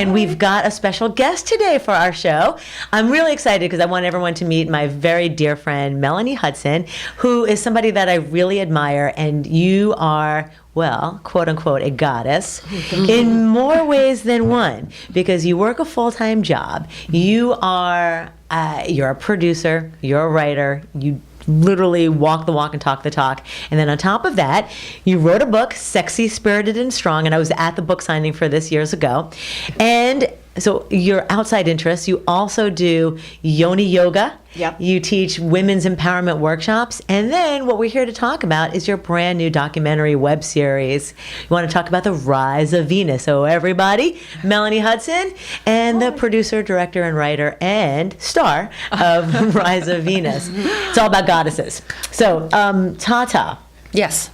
And we've got a special guest today for our show. I'm really excited because I want everyone to meet my very dear friend, Meloney Hudson, who is somebody that I really admire. And you are, well, quote unquote, a goddess in more ways than one, because you work a full-time job. You're a producer, you're a writer, you literally walk the walk and talk the talk. And then on top of that, you wrote a book, Sexy, Spirited, and Strong, and I was at the book signing for this years ago. And so your outside interests, you also do Yoni Yoga. Yep. You teach women's empowerment workshops. And then what we're here to talk about is your brand new documentary web series. You want to talk about the rise of Venus. So everybody, Meloney Hudson, and the producer, director, and writer, and star of Rise of Venus. It's all about goddesses. So, Tata. Yes.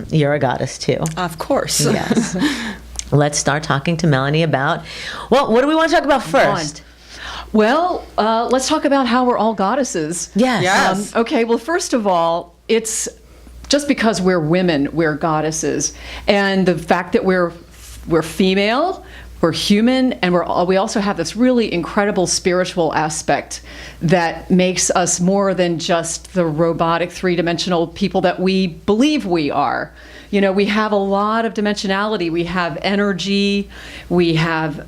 You're a goddess too. Of course. Yes. Let's start talking to Meloney about, well, what do we want to talk about first? Well, let's talk about how we're all goddesses. Yes. Okay, well, first of all, it's just because we're women, we're goddesses. And the fact that we're female, we're human, and we also have this really incredible spiritual aspect that makes us more than just the robotic, three-dimensional people that we believe we are. You know, we have a lot of dimensionality. We have energy. We have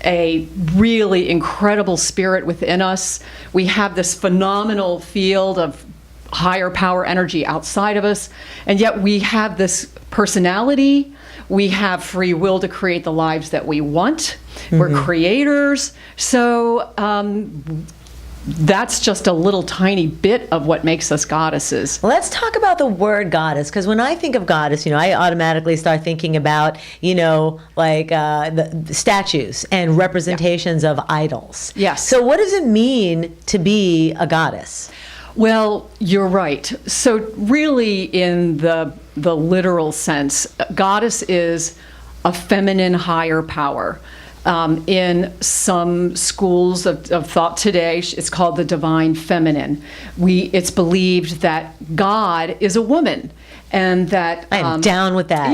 a really incredible spirit within us. We have this phenomenal field of higher power energy outside of us. And yet we have this personality. We have free will to create the lives that we want. Mm-hmm. We're creators. So that's just a little tiny bit of what makes us goddesses. Let's talk about the word goddess, because when I think of goddess, I automatically start thinking about, like the statues and representations of idols. Yes. So what does it mean to be a goddess? Well, you're right. So really, in the literal sense, goddess is a feminine higher power. In some schools of thought today, it's called the divine feminine. It's believed that God is a woman, and that I'm down with that.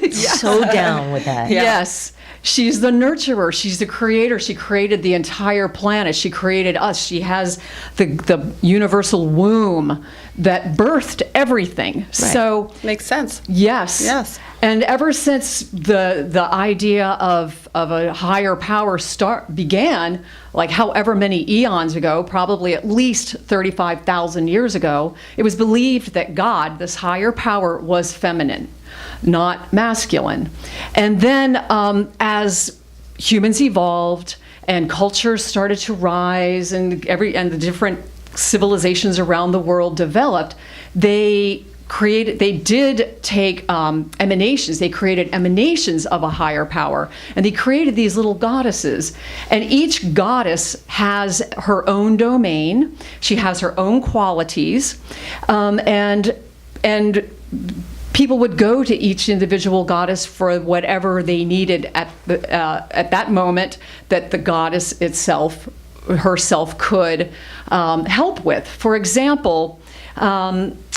Yeah, so down with that. Yeah. Yes. She's the nurturer. She's the creator. She created the entire planet. She created us. She has the universal womb that birthed everything. Right. So makes sense. Yes. Yes. And ever since the idea of a higher power began, like however many eons ago, probably at least 35,000 years ago, it was believed that God, this higher power, was feminine, not masculine. And then as humans evolved and cultures started to rise and the different civilizations around the world developed, they did take emanations. They created emanations of a higher power, and they created these little goddesses. And each goddess has her own domain. She has her own qualities, and people would go to each individual goddess for whatever they needed at that moment that the goddess herself could help with. For example,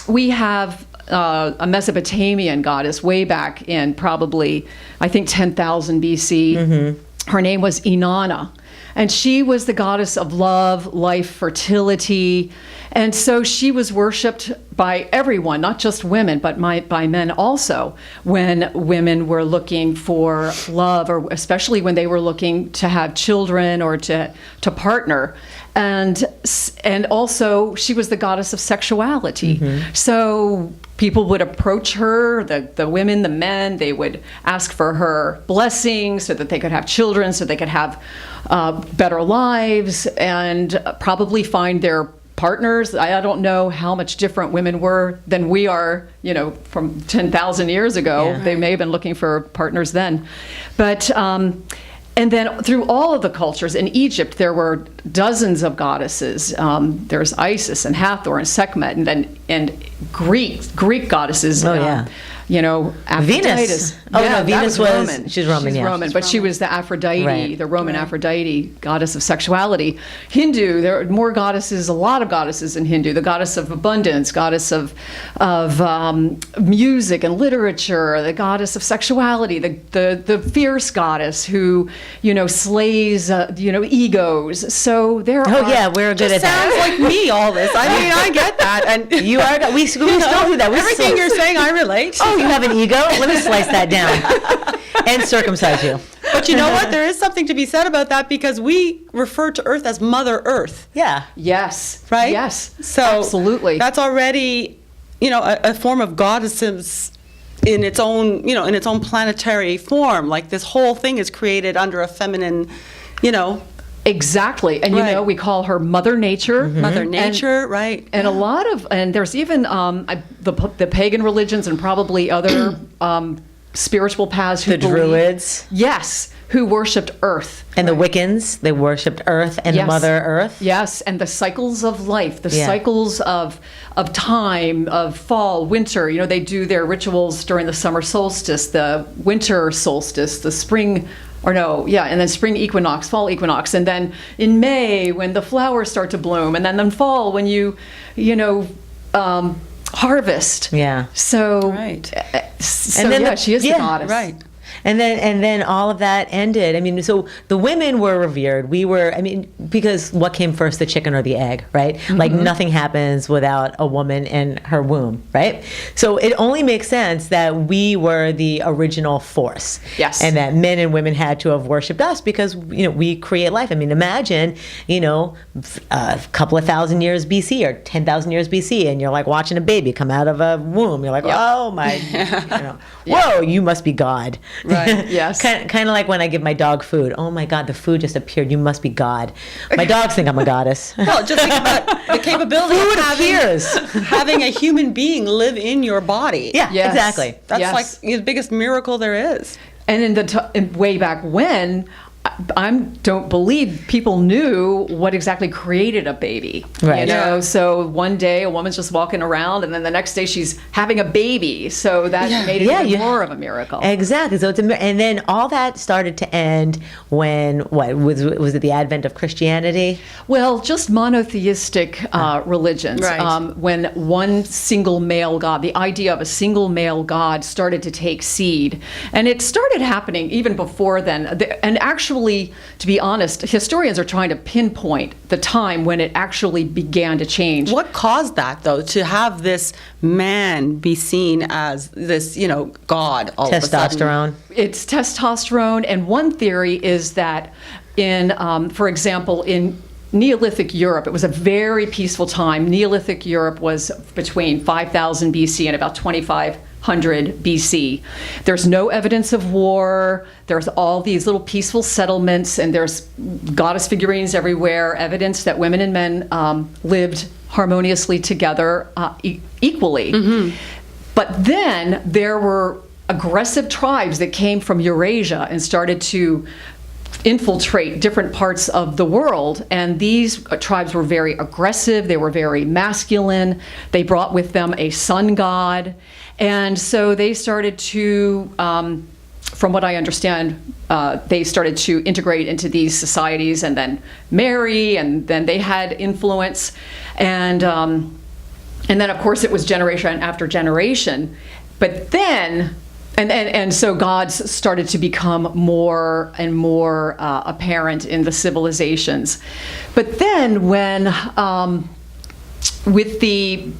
we have a Mesopotamian goddess way back in probably, I think, 10,000 BC. Mm-hmm. Her name was Inanna. And she was the goddess of love, life, fertility. And so she was worshipped by everyone, not just women, but by men also, when women were looking for love, or especially when they were looking to have children or to partner. And also, she was the goddess of sexuality. Mm-hmm. So people would approach her, the women, the men, they would ask for her blessing so that they could have children, so they could have better lives, and probably find their partners. I don't know how much different women were than we are, from 10,000 years ago. Yeah. They may have been looking for partners then. But and then through all of the cultures, in Egypt, there were dozens of goddesses. There's Isis and Hathor and Sekhmet, and Greek goddesses. Oh, yeah. Aphrodite. Venus. Oh, no, Venus was Roman. She's Roman, yeah. Roman, but she was the Aphrodite, Right. the Roman Aphrodite, goddess of sexuality. Hindu, there are more goddesses, a lot of goddesses in Hindu. The goddess of abundance, goddess of music and literature, the goddess of sexuality, the fierce goddess who, slays, egos. So there are. Oh, yeah, we're good at that. Sounds like me, all this. I mean, I get that. And You are. We still do that. everything you're saying, I relate. Oh, you have an ego? Let me slice that down and circumcise you. But you know what? There is something to be said about that because we refer to Earth as Mother Earth, Yeah. Yes. right? Yes. So absolutely. that's already, a form of goddesses in its own, in its own planetary form. Like this whole thing is created under a feminine, Exactly. And Right. we call her Mother Nature. Mother Nature, right? And and there's even the pagan religions and probably other spiritual paths who The believe- Druids Yes, who worshipped Earth. and the Wiccans, they worshipped Earth and Yes. Mother Earth. Yes, and the cycles of life, the Yeah. cycles of time, of fall, winter. They do their rituals during the summer solstice, the winter solstice, the spring, and then spring equinox, fall equinox, and then in May when the flowers start to bloom, and then in fall when you harvest. Yeah. So, Right. she is the goddess. Right. And then all of that ended. I mean, so the women were revered. We were, because what came first, the chicken or the egg, right? Mm-hmm. Like nothing happens without a woman in her womb, right? So it only makes sense that we were the original force. Yes. And that men and women had to have worshipped us because, we create life. I mean, imagine, a couple of thousand years BC or 10,000 years BC, and you're like watching a baby come out of a womb. You're like, oh my, whoa, you must be God. Right. Yes. kind of like when I give my dog food. Oh my God, the food just appeared. You must be God. My dogs think I'm a goddess. Well, just think about the capability Food of appears. having a human being live in your body. Yeah, Yes. exactly. That's Yes. like the biggest miracle there is. And way back when, I don't believe people knew what exactly created a baby. Right. Yeah. So one day a woman's just walking around, and then the next day she's having a baby. So that made it Yeah, even you- more of a miracle. Exactly. So and then all that started to end when was it the advent of Christianity? Well, just monotheistic religions. Right. When one single male god, the idea of a single male god started to take seed. And it started happening even before then. And actually, to be honest, historians are trying to pinpoint the time when it actually began to change. What caused that, though, to have this man be seen as this, God all of a sudden? Testosterone. It's testosterone, and one theory is that for example, in Neolithic Europe, it was a very peaceful time. Neolithic Europe was between 5000 BC and about 2500 BC. There's no evidence of war. There's all these little peaceful settlements, and there's goddess figurines everywhere, evidence that women and men lived harmoniously together equally. Mm-hmm. But then there were aggressive tribes that came from Eurasia and started to infiltrate different parts of the world, and these tribes were very aggressive. They were very masculine. They brought with them a sun god, and so they started to from what I understand, they started to integrate into these societies and then marry, and then they had influence, and then of course it was generation after generation. But then And so gods started to become more and more apparent in the civilizations. But then when, with the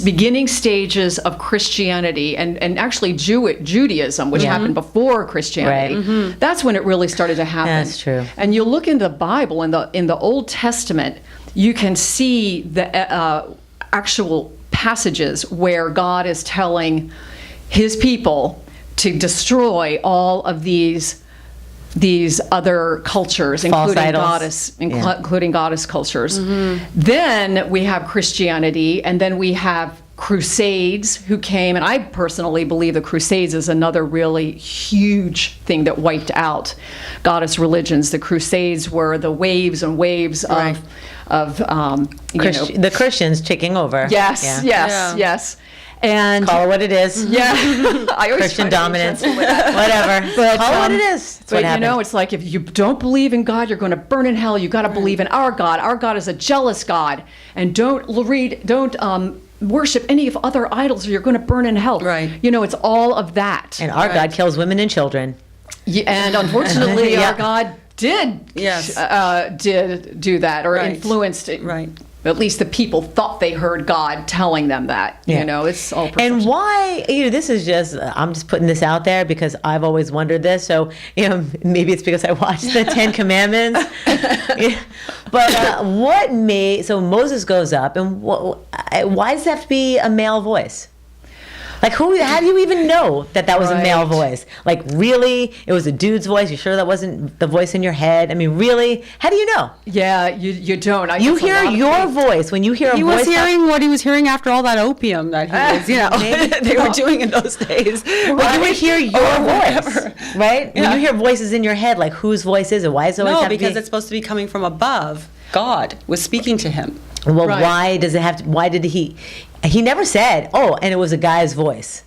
beginning stages of Christianity and actually Judaism, which happened before Christianity, Right. that's when it really started to happen. That's true. And you look in the Bible, in the Old Testament, you can see the actual passages where God is telling his people to destroy all of these other cultures, including goddess cultures. Mm-hmm. Then we have Christianity, and then we have Crusades who came, and I personally believe the Crusades is another really huge thing that wiped out goddess religions. The Crusades were the waves and waves Right. of the Christians taking over. Yes, Yeah. yes, Yeah. yes. And Call it what it is. yeah, I always Christian try to be dominance. gentle with that. Whatever. But, Call it what it is. That's what But happened. it's like if you don't believe in God, you're going to burn in hell. You got to believe in our God. Our God is a jealous God, and don't worship any of other idols, or you're going to burn in hell. Right. It's all of that. And our God kills women and children. Yeah, and unfortunately, Yeah. our God did do that, or Right. influenced it. Right. At least the people thought they heard God telling them that. Yeah. It's all And perception. why, this is just, I'm just putting this out there because I've always wondered this. So, maybe it's because I watched the 10 Commandments. Yeah. But so Moses goes up, and why does it have to be a male voice? Like, how do you even know that was a male Right. voice? Like, really? It was a dude's voice? You sure that wasn't the voice in your head? I mean, really? How do you know? Yeah, you don't. You hear your voice. When you hear a He voice... was hearing what he was hearing after all that opium that he was, maybe. they were doing in those days. But you would hear your voice, right? Yeah. When you hear voices in your head, like, whose voice is it? Why is it always No, have to because be... it's supposed to be coming from above. God was speaking to him. Well, Right. why does it have to... Why did he... He never said, and it was a guy's voice.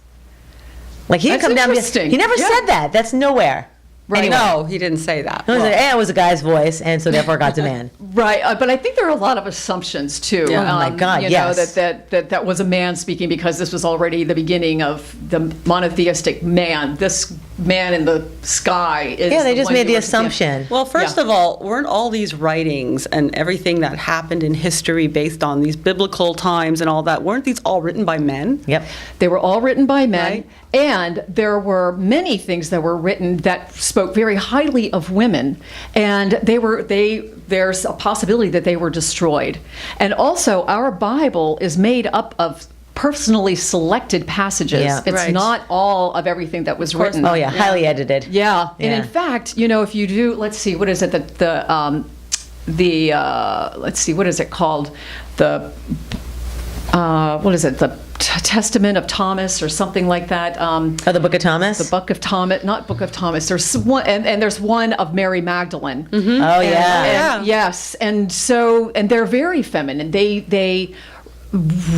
Like, he didn't That's come down... interesting. He never Yeah. said that. That's nowhere. Right. Anyway. No, he didn't say that. No, he said, it was a guy's voice, and so therefore God's a man. Right, but I think there are a lot of assumptions too. Yeah. Oh, my God, you yes. know, that was a man speaking, because this was already the beginning of the monotheistic man. This man in the sky is. Yeah, they the just one made you the worship. Yeah. assumption. Well, first Yeah. of all, weren't all these writings and everything that happened in history based on these biblical times and all that, weren't these all written by men? Yep. They were all written by men, Right. and there were many things that were written that spoke very highly of women, and there's a possibility that they were destroyed. And also, our Bible is made up of personally selected passages. Yeah. It's Right. not all of everything that was course written. not. Oh, yeah, highly edited. Yeah, and Yeah. in fact, if you do, let's see, what is it that let's see, what is it called? What is it? The Testament of Thomas or something like that. The Book of Thomas? The Book of Thomas, not Book of Thomas. There's one, and there's one of Mary Magdalene. Oh, yeah. And yes, and they're very feminine. They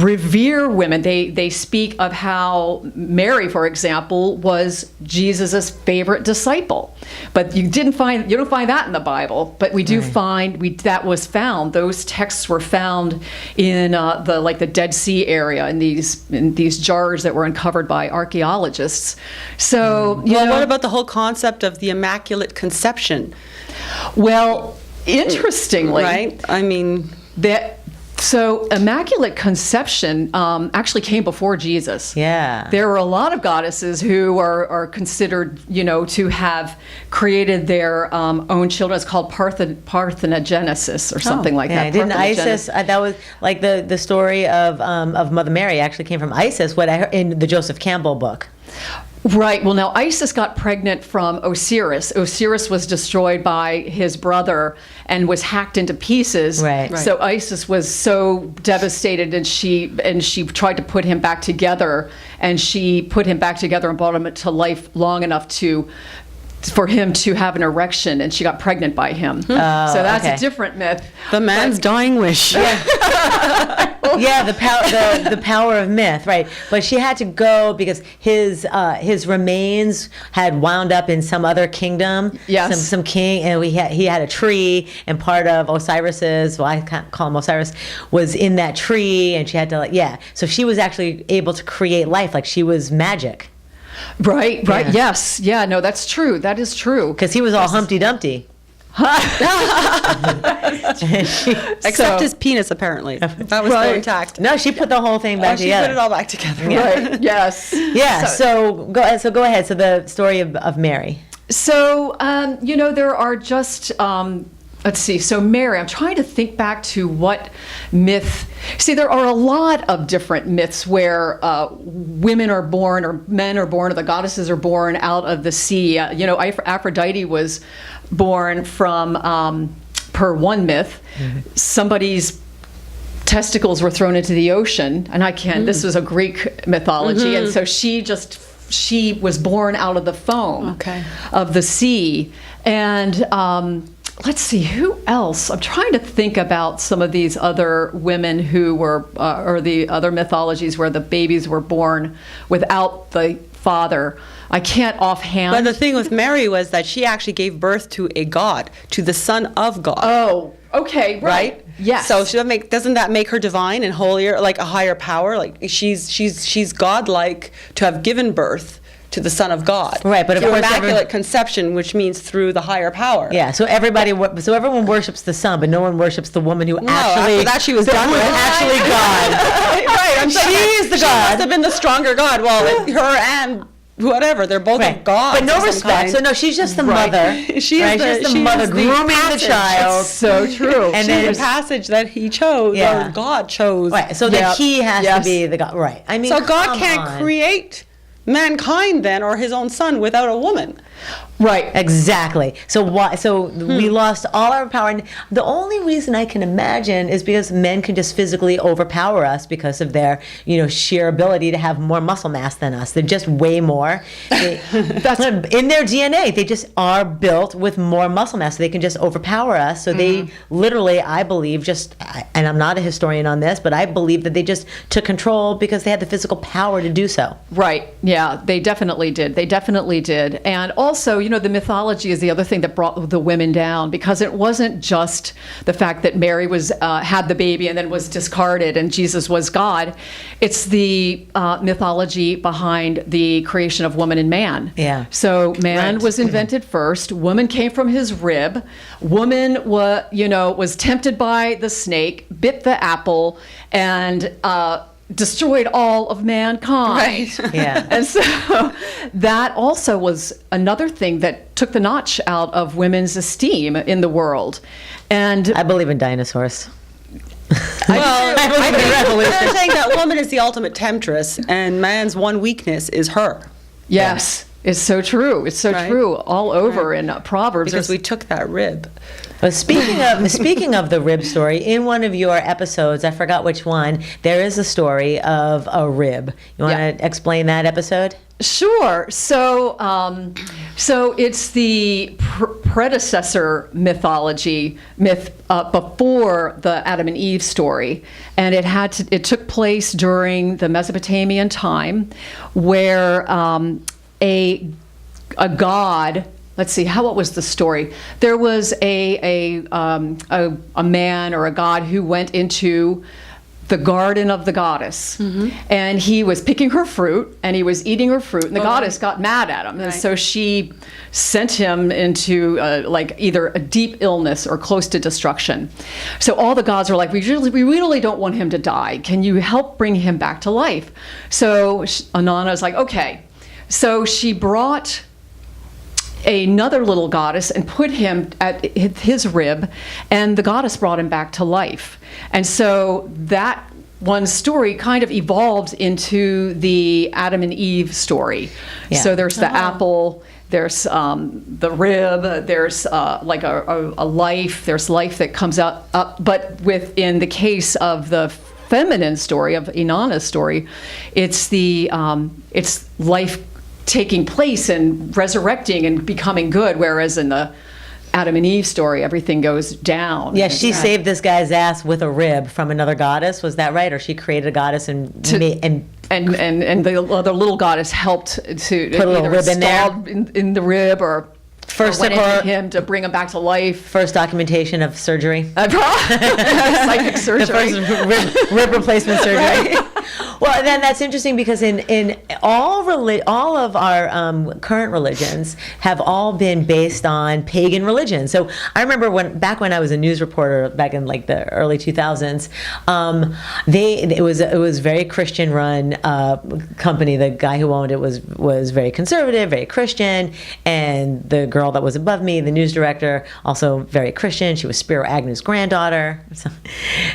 revere women. They speak of how Mary, for example, was Jesus's favorite disciple. But you don't find that in the Bible. But we do find that was found. Those texts were found in the Dead Sea area in these jars that were uncovered by archaeologists. So What about the whole concept of the Immaculate Conception? Well, interestingly, Right? I mean... So Immaculate Conception actually came before Jesus. Yeah. There were a lot of goddesses who are considered, to have created their own children. It's called parthenogenesis or something like Yeah, that. didn't Parthenogenesis. Isis? That was like the story of Mother Mary actually came from Isis. What I heard in the Joseph Campbell book. Right. Well, now Isis got pregnant from Osiris. Osiris was destroyed by his brother and was hacked into pieces. Right. So Isis was so devastated, and she tried to put him back together, and she put him back together and brought him to life long enough for him to have an erection, and she got pregnant by him. So that's okay. a different myth. The man's dying wish. Yeah, the power of myth, right? But she had to go because his remains had wound up in some other kingdom. Yes. Some king, and he had a tree, and part of Osiris's, well, I can't call him Osiris, was in that tree, and she had to So she was actually able to create life, like she was magic. Right. Yeah. Yes. Yeah, no, that's true. That is true. Because he was all Humpty Dumpty. Except his penis, apparently. That was still intact. No, she put the whole thing back She together. put it all back together. Right. Yes. Yeah. So go ahead. So the story of Mary. So, there are just, let's see. So Mary, I'm trying to think back to what myth. See, there are a lot of different myths where women are born, or men are born, or the goddesses are born out of the sea. Aphrodite was born from, per one myth, somebody's testicles were thrown into the ocean, and this was a Greek mythology, and so she was born out of the foam Okay. of the sea, and let's see, who else? I'm trying to think about some of these other women who were, or the other mythologies where the babies were born without the father. I can't offhand. But the thing with Mary was that she actually gave birth to a god, to the Son of God. Oh, okay, right. Yes. So doesn't that make her divine and holier, like a higher power? Like she's godlike to have given birth to the Son of God. Right, but of through course immaculate conception, which means through the higher power. Yeah, so everyone worships the Son, but no one worships the woman who actually after that she was done with. Actually God. Right, I'm saying She's the she God. must have been the stronger God. Well, her and whatever, they're both gods. But no of some respect. kind. So no, she's just the Right. mother. She is She's the mother grooming the passage. child. It's so true. And She's then the passage that he chose, Yeah. or God chose. Right. So Yeah. that he has Yes. to be the God. Right. I mean, So God come can't on. create mankind then, or his own son, without a woman. Right. Exactly. So why? So we lost all our power, and the only reason I can imagine is because men can just physically overpower us because of their, sheer ability to have more muscle mass than us. They're just way more. That's in their DNA. They just are built with more muscle mass. So they can just overpower us. So they literally, I believe, and I'm not a historian on this, but I believe that they just took control because they had the physical power to do so. Right. Yeah, they definitely did. They definitely did. And also, the mythology is the other thing that brought the women down, because it wasn't just the fact that Mary was had the baby and then was discarded and Jesus was God. It's the mythology behind the creation of woman and man. Yeah. So man Right. was invented first. Woman came from his rib. Woman was tempted by the snake, bit the apple, and destroyed all of mankind. Right. Yeah. And so that also was another thing that took the notch out of women's esteem in the world. And I believe in dinosaurs. Well, I believe in revolution. they're saying that woman is the ultimate temptress, and man's one weakness is her. yes, it's so true. It's so Right. true all over in Proverbs. Because we took that rib. Well, speaking of the rib story, in one of your episodes, I forgot which one, there is a story of a rib. You want Yeah. to explain that episode? Sure. So, it's the predecessor myth before the Adam and Eve story, and it took place during the Mesopotamian time, where a god. Let's see, what was the story? There was a man or a god who went into the garden of the goddess, and he was picking her fruit, and he was eating her fruit, and the goddess got mad at him, and so she sent him into either a deep illness or close to destruction. So all the gods were like, we really don't want him to die. Can you help bring him back to life? So Inanna is like, okay. So she brought another little goddess and put him at his rib, and the goddess brought him back to life. And so that one story kind of evolved into the Adam and Eve story. Yeah. So there's the apple, there's the rib, there's like a life, there's life that comes up, but within the case of the feminine story, of Inanna's story, it's life taking place and resurrecting and becoming good, whereas in the Adam and Eve story, everything goes down. Yeah, she saved this guy's ass with a rib from another goddess. Was that right? Or she created a goddess and the other little goddess helped to Put a little rib in there? in the rib, or First went of all- into him to bring him back to life. first documentation of surgery. Psychic surgery. The first rib replacement surgery. Well, then that's interesting because in all of our current religions have all been based on pagan religion. So I remember back when I was a news reporter back in like the early 2000s, it was very Christian run company. The guy who owned it was very conservative, very Christian, and the girl that was above me, the news director, also very Christian. She was Spiro Agnew's granddaughter, so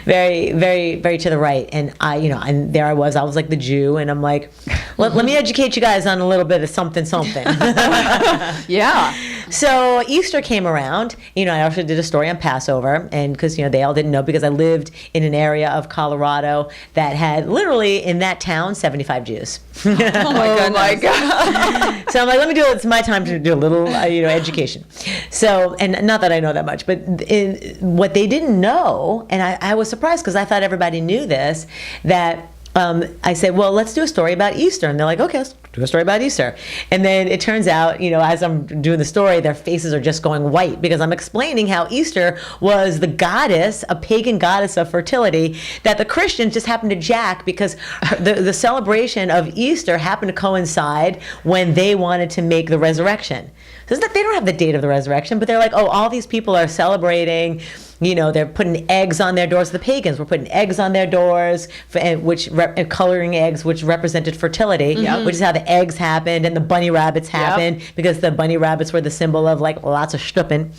very, very, very to the right. And and there I was I was like the Jew, and I'm like, let me educate you guys on a little bit of something. Yeah. So Easter came around. I also did a story on Passover, and because they all didn't know, because I lived in an area of Colorado that had literally in that town 75 Jews. Oh my God. So I'm like, let me do it. It's my time to do a little, education. So, and not that I know that much, but what they didn't know, and I was surprised because I thought everybody knew this, that I said, well, let's do a story about Easter. And they're like, okay, let's do a story about Easter. And then it turns out, as I'm doing the story, their faces are just going white because I'm explaining how Easter was the goddess, a pagan goddess of fertility, that the Christians just happened to jack because the celebration of Easter happened to coincide when they wanted to make the resurrection. So it's not, they don't have the date of the resurrection, but they're like, oh, all these people are celebrating. They're putting eggs on their doors. The pagans were putting eggs on their doors, and coloring eggs, which represented fertility, which is how the eggs happened and the bunny rabbits happened, because the bunny rabbits were the symbol of like lots of shtupping.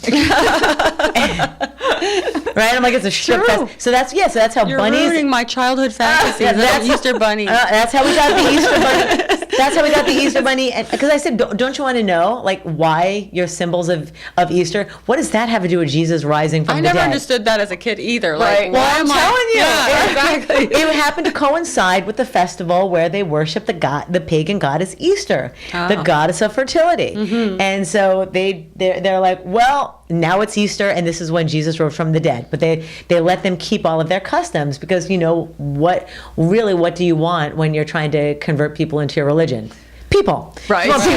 Right? I'm like, it's a shtup fest. So that's how You're bunnies. You're ruining my childhood fantasies of the Easter bunny. That's how we got the Easter bunny. That's how we got the Easter bunny. Because I said, don't you want to know, like, why your symbols of Easter? What does that have to do with Jesus rising from the dead? I never understood that as a kid either. Like, Right. why am telling you. Yeah, exactly. It happened to coincide with the festival where they worship the pagan goddess Easter, the goddess of fertility. And so they're like, well, now it's Easter, and this is when Jesus rose from the dead. But they let them keep all of their customs because, what do you want when you're trying to convert people into your religion? People. Right. So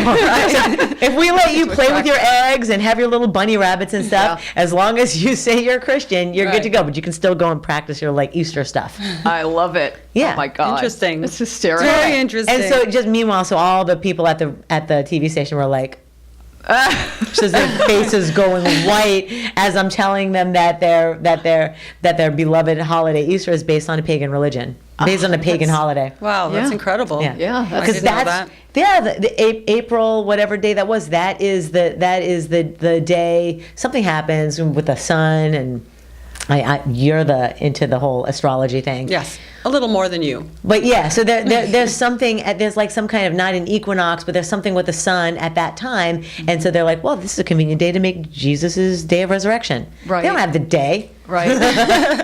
if we let you play with your eggs and have your little bunny rabbits and stuff, as long as you say you're a Christian, you're good to go. But you can still go and practice your Easter stuff. I love it. Yeah. Oh my God. Interesting. It's hysterical. Very interesting. And so just meanwhile, so all the people at the TV station were like, so their faces going white as I'm telling them that their beloved holiday Easter is based on a pagan religion, based on a pagan holiday. Wow, that's Yeah. incredible. Yeah, I Because didn't know that. the April, whatever day that was, that is the day something happens with the sun, and you're into the whole astrology thing. Yes, a little more than you. But yeah, so there's something, there's like some kind of, not an equinox, but there's something with the sun at that time. And so they're like, well, this is a convenient day to make Jesus's day of resurrection. Right. They don't have the day. Right.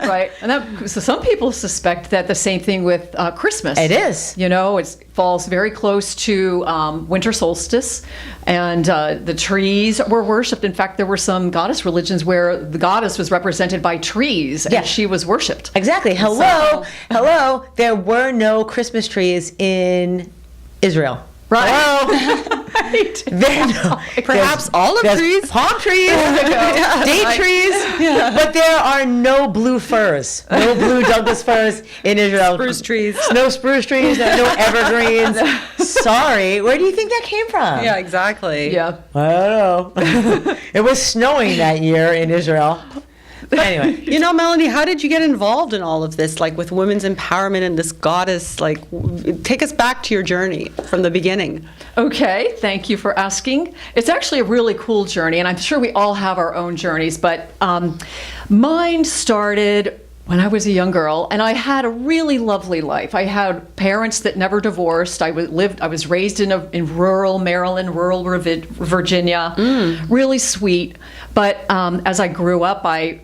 Right. And so some people suspect that the same thing with Christmas. It is. It falls very close to winter solstice, and the trees were worshipped. In fact, there were some goddess religions where the goddess was represented by trees, and she was worshipped. Exactly. Hello. There were no Christmas trees in Israel. Right. Hello. Right. Perhaps olive There's trees? palm trees, date trees, but there are no blue firs, no blue Douglas firs in Israel. Spruce trees. No spruce trees, no evergreens. Sorry, where do you think that came from? Yeah, exactly. Yeah. I don't know. It was snowing that year in Israel. Anyway. Melanie, how did you get involved in all of this, like with women's empowerment and this goddess? Like, take us back to your journey from the beginning. Okay, thank you for asking. It's actually a really cool journey, and I'm sure we all have our own journeys, but mine started when I was a young girl, and I had a really lovely life. I had parents that never divorced. I was raised in rural Maryland, rural Virginia, really sweet. But as I grew up, I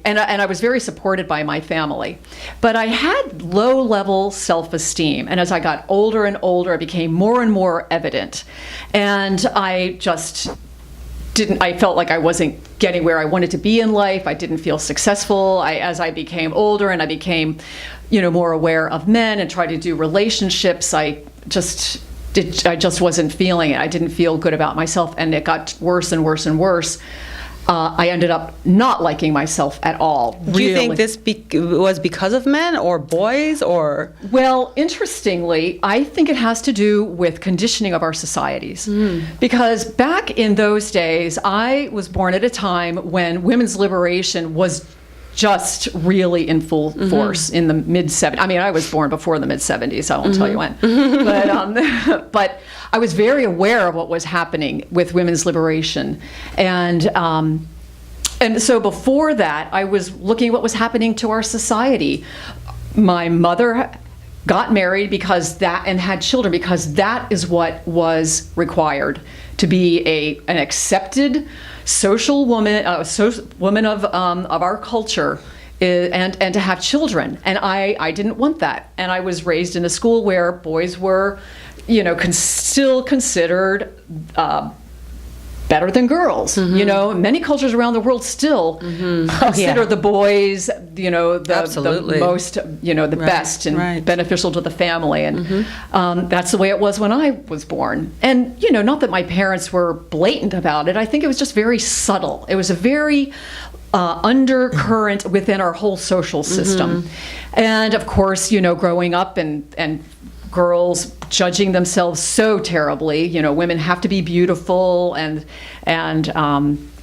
was very supported by my family. But I had low-level self-esteem, and as I got older and older, it became more and more evident. And I felt like I wasn't getting where I wanted to be in life. I didn't feel successful. As I became older and I became, more aware of men and tried to do relationships, I just wasn't feeling it. I didn't feel good about myself, and it got worse and worse and worse. I ended up not liking myself at all. Do you think this was because of men or boys or? Well, interestingly, I think it has to do with conditioning of our societies. Because back in those days, I was born at a time when women's liberation was just really in full force in the mid-70s. I mean, I was born before the mid-70s, I won't tell you when. But I was very aware of what was happening with women's liberation. And so before that, I was looking at what was happening to our society. My mother got married and had children because that is what was required to be an accepted social woman, woman of our culture, and to have children. And I didn't want that. And I was raised in a school where boys were, still considered better than girls. Many cultures around the world still consider the boys, the most, the best and beneficial to the family. And that's the way it was when I was born. And, not that my parents were blatant about it. I think it was just very subtle. It was a very undercurrent within our whole social system. And of course, growing up and girls judging themselves so terribly, women have to be beautiful, and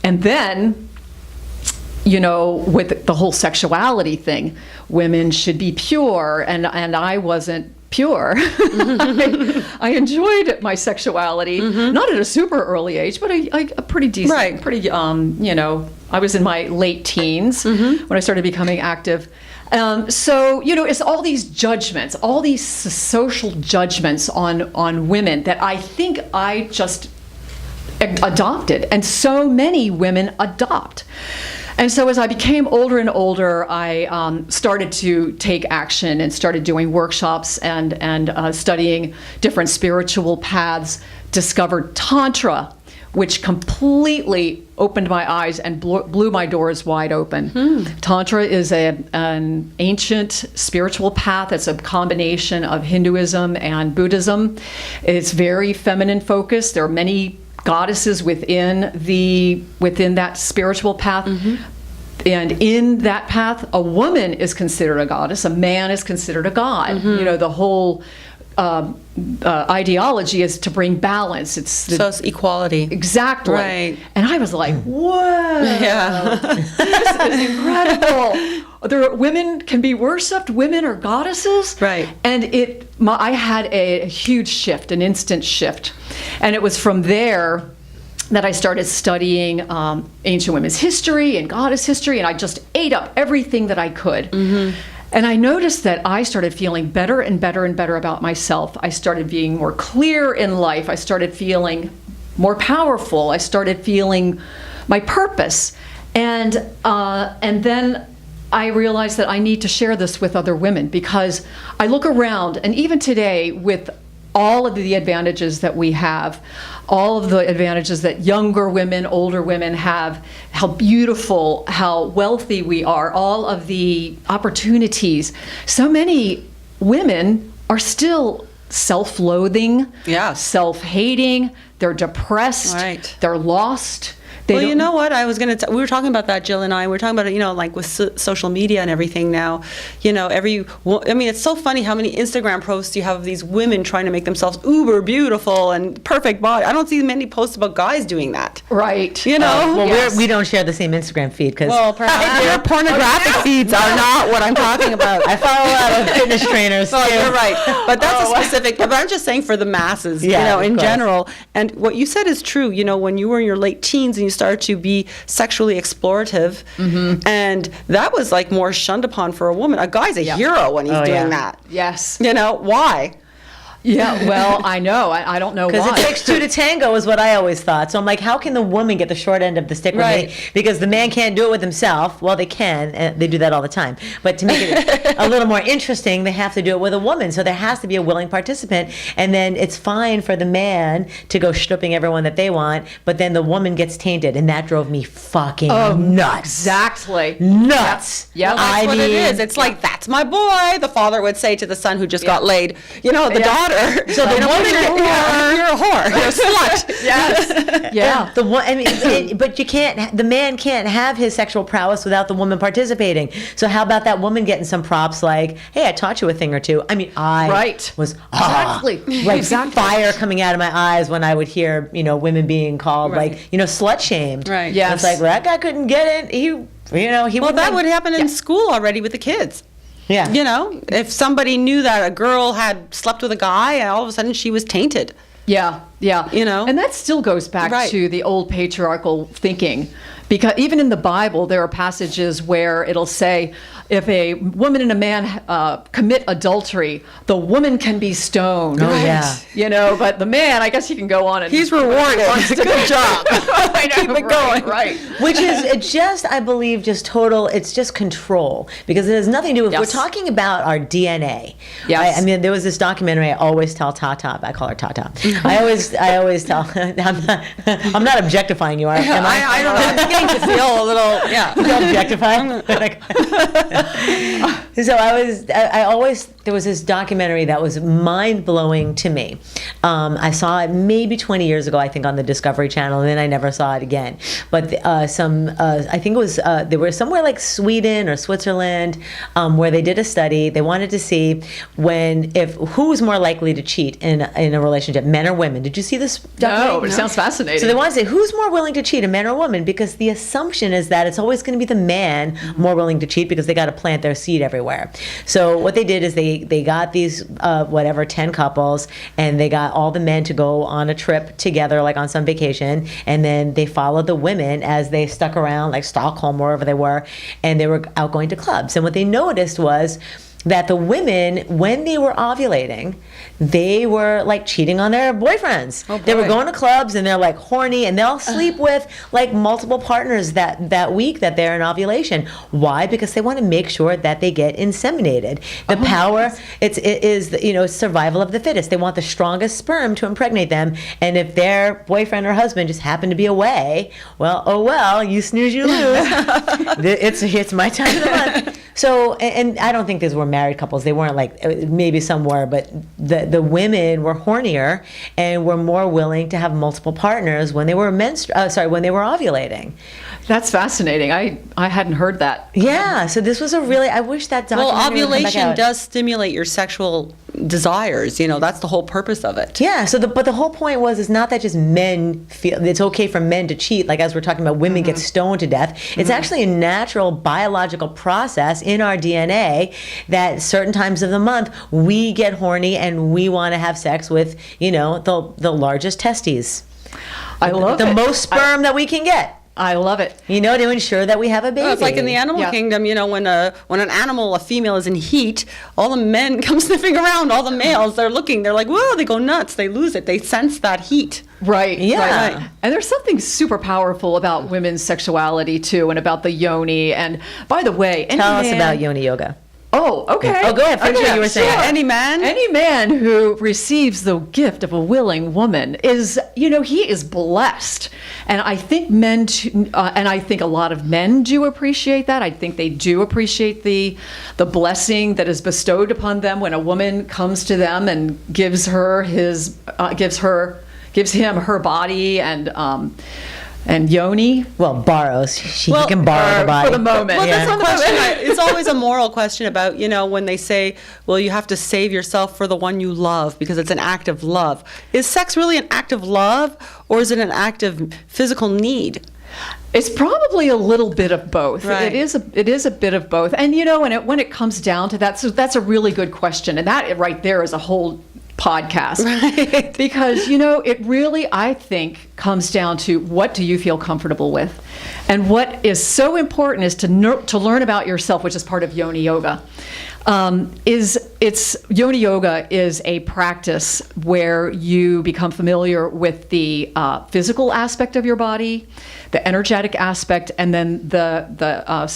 then, with the whole sexuality thing, women should be pure, and I wasn't pure. I enjoyed my sexuality, not at a super early age, but a pretty decent, pretty, I was in my late teens when I started becoming active. So, it's all these judgments, all these social judgments on women that I think I just adopted, and so many women adopt. And so as I became older and older, I started to take action and started doing workshops and studying different spiritual paths, discovered Tantra, which completely opened my eyes and blew my doors wide open. Tantra is an ancient spiritual path. It's a combination of Hinduism and Buddhism. It's very feminine focused. There are many goddesses within that spiritual path. And in that path, a woman is considered a goddess, a man is considered a god. The whole ideology is to bring balance. So it's equality. Exactly. Right. And I was like, whoa, this is incredible. Women can be worshipped. Women are goddesses. Right. And I had a huge shift, an instant shift. And it was from there that I started studying ancient women's history and goddess history, and I just ate up everything that I could. And I noticed that I started feeling better and better and better about myself. I started being more clear in life. I started feeling more powerful. I started feeling my purpose. And then I realized that I need to share this with other women, because I look around, and even today, with all of the advantages that we have, all of the advantages that younger women, older women have, how beautiful, how wealthy we are, all of the opportunities. So many women are still self-loathing, self-hating, they're depressed, they're lost. Well, you know what? We were talking about that, Jill and I. We were talking about it, like with social media and everything now. It's so funny how many Instagram posts you have of these women trying to make themselves uber beautiful and perfect body. I don't see many posts about guys doing that. Right. We don't share the same Instagram feed because their pornographic feeds are not what I'm talking about. I follow a lot of fitness trainers. Oh, you're right. But that's a specific. But I'm just saying for the masses, in general. And what you said is true. When you were in your late teens and you started to be sexually explorative, and that was like more shunned upon for a woman. A guy's a hero when he's doing that. Yes. Why? Yeah, well, I know. I don't know why. Because it takes two to tango is what I always thought. So I'm like, how can the woman get the short end of the stick with me? Because the man can't do it with himself. Well, they can, and they do that all the time. But to make it a little more interesting, they have to do it with a woman. So there has to be a willing participant. And then it's fine for the man to go stripping everyone that they want, but then the woman gets tainted. And that drove me fucking nuts. Exactly. Nuts. Yeah. Well, that's what it is. It's like, that's my boy, the father would say to the son who just got laid. The daughter. So the woman, you're a whore. You're a slut. Yes. Yeah. But you can't. The man can't have his sexual prowess without the woman participating. So how about that woman getting some props like, "Hey, I taught you a thing or two." I mean, I was exactly fire coming out of my eyes when I would hear women being called slut shamed. Right. Yes. It's like, well, that guy couldn't get it. He that would happen in school already with the kids. Yeah. If somebody knew that a girl had slept with a guy, and all of a sudden she was tainted. Yeah. And that still goes back to the old patriarchal thinking. Because even in the Bible, there are passages where it'll say, if a woman and a man commit adultery, the woman can be stoned. Oh, yeah. You know, but the man, I guess he can go on and he's rewarded. Good job. I know, Keep it going. Right. Which is just, I believe, just total, it's just control, because it has nothing to do with, Yes. we're talking about our DNA. Yes. I mean, there was this documentary, I always tell Tata, I call her Tata. I always tell, I'm not objectifying you, am I? I don't know. I'm beginning to feel a little, yeah. You don't objectify? So I always, there was this documentary that was mind-blowing to me. I saw it maybe 20 years ago, I think, on the Discovery Channel, and then I never saw it again. But I think it was, they were somewhere like Sweden or Switzerland, where they did a study. They wanted to see who's more likely to cheat in a relationship, men or women. Did you see this documentary? No, but it sounds fascinating. So they want to say, who's more willing to cheat, a man or a woman? Because the assumption is that it's always going to be the man more willing to cheat, because they got to plant their seed everywhere. So what they did is they got these 10 couples, and they got all the men to go on a trip together, like on some vacation, and then they followed the women as they stuck around, like Stockholm, wherever they were, and they were out going to clubs. And what they noticed was that the women, when they were ovulating, they were like cheating on their boyfriends. Oh, boy. They were going to clubs and they're like horny, and they'll sleep with like multiple partners that week that they're in ovulation. Why? Because they want to make sure that they get inseminated. The power, it is survival of the fittest. They want the strongest sperm to impregnate them. And if their boyfriend or husband just happened to be away, well, you snooze, you lose. It's my time of the month. So, and I don't think these were married couples. They weren't like, maybe some were, but the women were hornier and were more willing to have multiple partners when they were when they were ovulating. That's fascinating. I hadn't heard that. Yeah, so this was I wish that documentary would come back ovulation out. does stimulate your sexual desires. That's the whole purpose of it. Yeah, but the whole point is not that just men feel it's okay for men to cheat, like as we're talking about women get stoned to death. It's actually a natural biological process in our DNA that certain times of the month we get horny and we want to have sex with, the largest testes. I love the it. most sperm that we can get. I love it. To ensure that we have a baby. Well, it's like in the animal kingdom, when an animal, a female, is in heat, all the men come sniffing around, all the males, they're looking, they're like, whoa, they go nuts, they lose it, they sense that heat. Right. Yeah. Right. And there's something super powerful about women's sexuality too, and about the yoni. And by the way, tell us about Yoni Yoga. Oh, okay. Oh, go ahead. Finish what you were saying. Any man who receives the gift of a willing woman is, he is blessed. And I think and I think a lot of men do appreciate that. I think they do appreciate the blessing that is bestowed upon them when a woman comes to them and gives him her body and yoni. Well, borrows. He can borrow the body for the moment. Well, that's the question. It's always a moral question about, when they say, well, you have to save yourself for the one you love because it's an act of love. Is sex really an act of love, or is it an act of physical need? It's probably a little bit of both. Right. It is a bit of both. And when it comes down to that, so that's a really good question. And that right there is a whole podcast. Right. Because, it really, I think, comes down to what do you feel comfortable with? And what is so important is to learn about yourself, which is part of Yoni Yoga. Yoni Yoga is a practice where you become familiar with the physical aspect of your body, the energetic aspect, and then the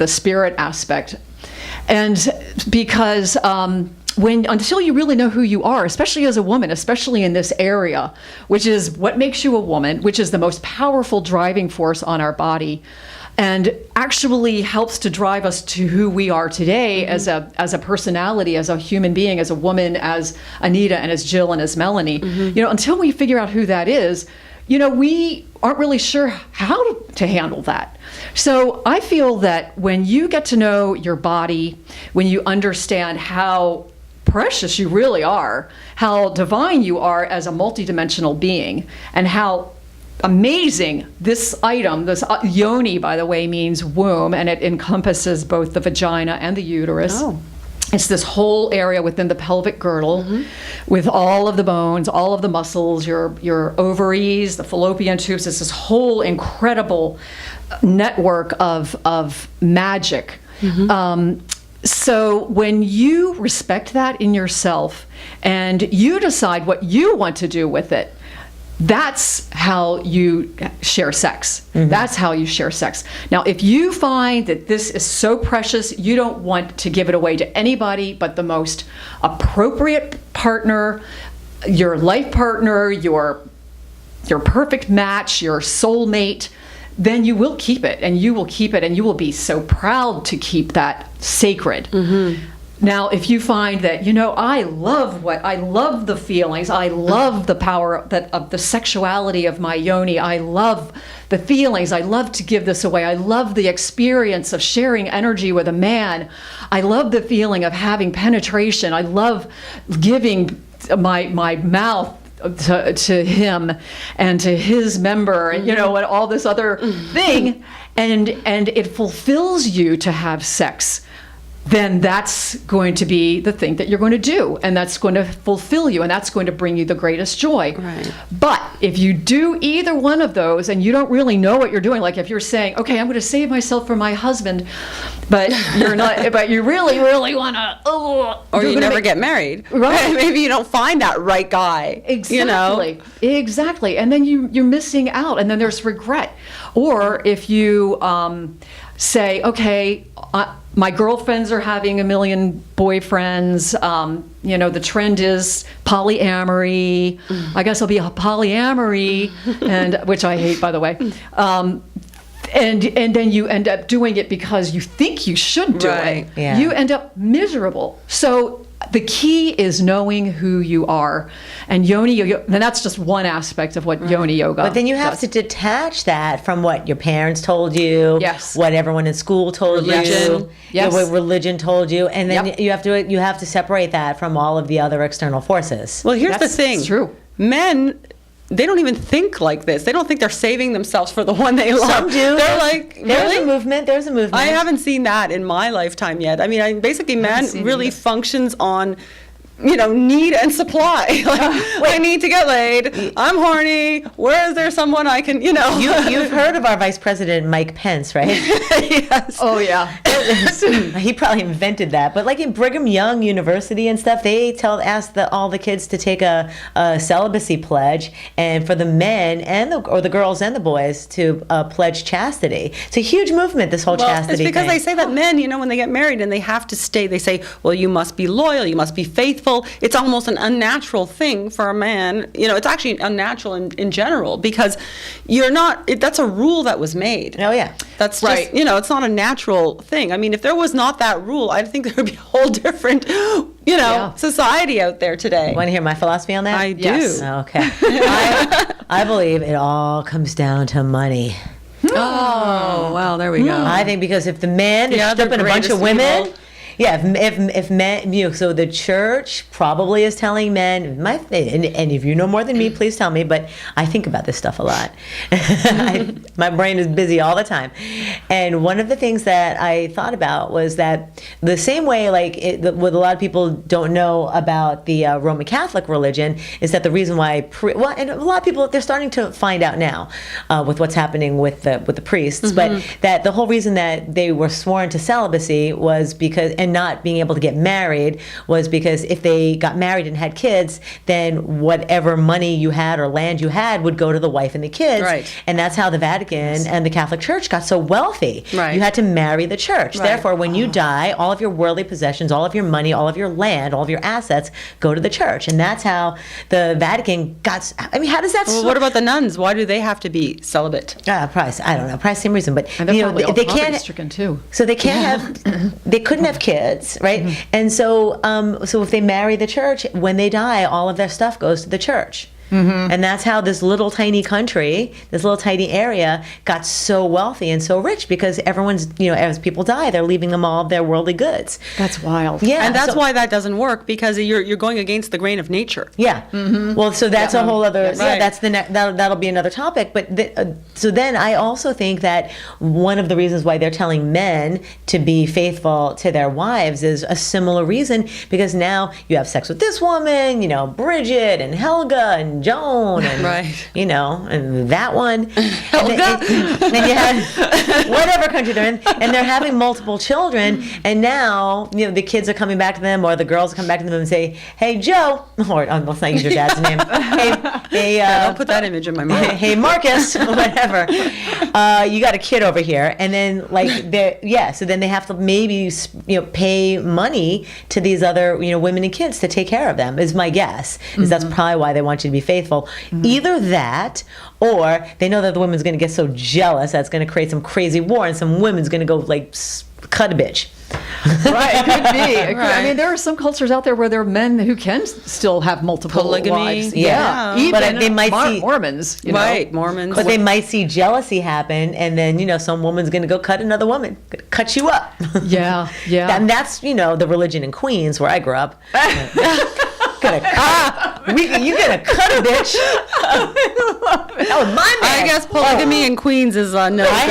spirit aspect. And because until you really know who you are, especially as a woman, especially in this area, which is what makes you a woman, which is the most powerful driving force on our body, and actually helps to drive us to who we are today as a personality, as a human being, as a woman, as Anita and as Jill and as Meloney. Until we figure out who that is, we aren't really sure how to handle that. So I feel that when you get to know your body, when you understand how precious you really are, how divine you are as a multidimensional being, and how amazing this item, this yoni, by the way, means womb, and it encompasses both the vagina and the uterus. Oh. It's this whole area within the pelvic girdle with all of the bones, all of the muscles, your ovaries, the fallopian tubes. It's this whole incredible network of magic So when you respect that in yourself and you decide what you want to do with it, that's how you share sex. That's how you share sex. Now, if you find that this is so precious, you don't want to give it away to anybody but the most appropriate partner, your life partner, your perfect match, your soulmate, then you will keep it, and you will keep it, and you will be so proud to keep that sacred. Now, if you find that, I love the feelings, I love the power of the sexuality of my yoni, I love the feelings, I love to give this away, I love the experience of sharing energy with a man, I love the feeling of having penetration, I love giving my mouth to him and to his member, and and all this other thing, and it fulfills you to have sex, then that's going to be the thing that you're going to do, and that's going to fulfill you, and that's going to bring you the greatest joy. Right. But if you do either one of those and you don't really know what you're doing, like if you're saying, okay, I'm going to save myself for my husband, but you're not, but you really, really want to, or you never get married. Right. Maybe you don't find that right guy. Exactly. Exactly. And then you're missing out, and then there's regret. Or if you say, okay, my girlfriends are having a million boyfriends. The trend is polyamory. I guess I'll be a polyamory, and which I hate, by the way. And then you end up doing it because you think you should do it. Yeah. You end up miserable. So the key is knowing who you are. And Yoni Yoga, and that's just one aspect of what Yoni Yoga But then you have does. to detach that from what your parents told you, Yes. what everyone in school told Religion. you, Yes. what religion told you, and then Yep. you have to separate that from all of the other external forces. Well, here's That's the thing. true. Men, they don't even think like this. They don't think they're saving themselves for the one they love. Some do. They're like, There's really? a movement. There's a movement. I haven't seen that in my lifetime yet. I mean, basically, man seen it really either. functions on, need and supply. I need to get laid. I'm horny. Where is there someone I can, You've heard of our Vice President Mike Pence, right? Yes. Oh, yeah. He probably invented that. But like in Brigham Young University and stuff, they ask all the kids to take a celibacy pledge, and for the men or the girls and the boys to pledge chastity. It's a huge movement, this whole chastity it's because thing. they say that men, when they get married and they have to stay, they say, well, you must be loyal, you must be faithful. It's almost an unnatural thing for a man. It's actually unnatural in general, because you're not, that's a rule that was made. Oh, yeah. That's Right. just, it's not a natural thing. I mean, if there was not that rule, I think there would be a whole different, Yeah. society out there today. Want to hear my philosophy on that? I do. Yes. Okay. I believe it all comes down to money. Oh, well, there we go. I think because if the man is Yeah, the stripping a bunch of greatest women, evil. yeah, if men, so the church probably is telling men, and if you know more than me, please tell me, but I think about this stuff a lot. My brain is busy all the time. And one of the things that I thought about was that the same way, what a lot of people don't know about the Roman Catholic religion is that the reason why, and a lot of people, they're starting to find out now with what's happening with the priests, but that the whole reason that they were sworn to celibacy was because, and not being able to get married, was because if they got married and had kids, then whatever money you had or land you had would go to the wife and the kids. Right. And that's how the Vatican and the Catholic Church got so wealthy. Right. You had to marry the church. Right. Therefore, when you die, all of your worldly possessions, all of your money, all of your land, all of your assets go to the church. And that's how the Vatican got, I mean, how does that... Well, what about the nuns? Why do they have to be celibate? Probably, I don't know, probably same reason, but And they're probably all they can't... poverty-stricken, too. So they can't have, they couldn't have kids, right? And so if they marry the church, when they die, all of their stuff goes to the church. And that's how this little tiny country, this little tiny area got so wealthy and so rich, because everyone's, as people die, they're leaving them all their worldly goods. That's wild. Yeah. And that's so- why that doesn't work, because you're going against the grain of nature. Yeah. Well, so that's a whole other. Yes. Yeah, Right. that's that'll be another topic. But so then I also think that one of the reasons why they're telling men to be faithful to their wives is a similar reason, because now you have sex with this woman, Bridget and Helga and and Joan and Right. and that one. And then you have whatever country they're in, and they're having multiple children, and now the kids are coming back to them, or the girls come back to them and say, "Hey Joe," or let's not use your dad's name. Hey, don't put that image in my mind. Hey Marcus, whatever. You got a kid over here, and then so then they have to maybe pay money to these other women and kids to take care of them. Is my guess. Is that's probably why they want you to be faithful. Either that, or they know that the woman's going to get so jealous that's going to create some crazy war, and some women's going to go cut a bitch. Right, it could be. Right. I mean, there are some cultures out there where there are men who can still have multiple Polygamy. wives. Yeah. Even But they might see Mormons. Right, Mormons. But they might see jealousy happen, and then some woman's going to go cut another woman, cut you up. Yeah, yeah. And that's the religion in Queens where I grew up. You're gonna cut a bitch. That was my man. I guess polygamy in Queens is no. I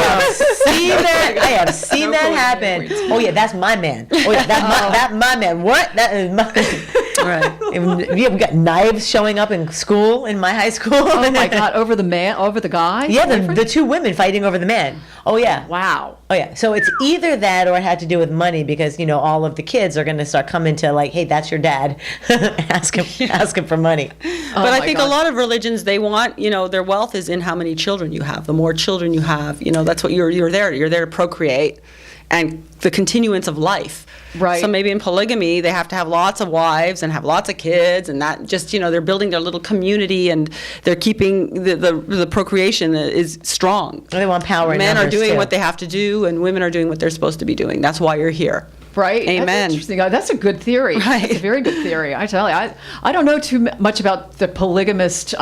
have seen that happen. Oh yeah, that's my man. Oh yeah, that's my man. What? That is my. Right. We got knives showing up in school, in my high school. Oh my God! Over the guy? Yeah, the two women fighting over the man. Oh yeah. Wow. Oh yeah. So it's either that, or it had to do with money, because all of the kids are going to start coming to hey, that's your dad. ask him for money. But I think a lot of religions, they want their wealth is in how many children you have. The more children you have, that's what you're there. You're there to procreate, and the continuance of life. Right. So maybe in polygamy, they have to have lots of wives and have lots of kids, and that just they're building their little community, and they're keeping the procreation is strong. They want power. In Men are doing too. what they have to do, and women are doing what they're supposed to be doing. That's why you're here. Right. Amen. That's interesting. That's a good theory. Right. That's a very good theory. I tell you, I don't know too much about the polygamist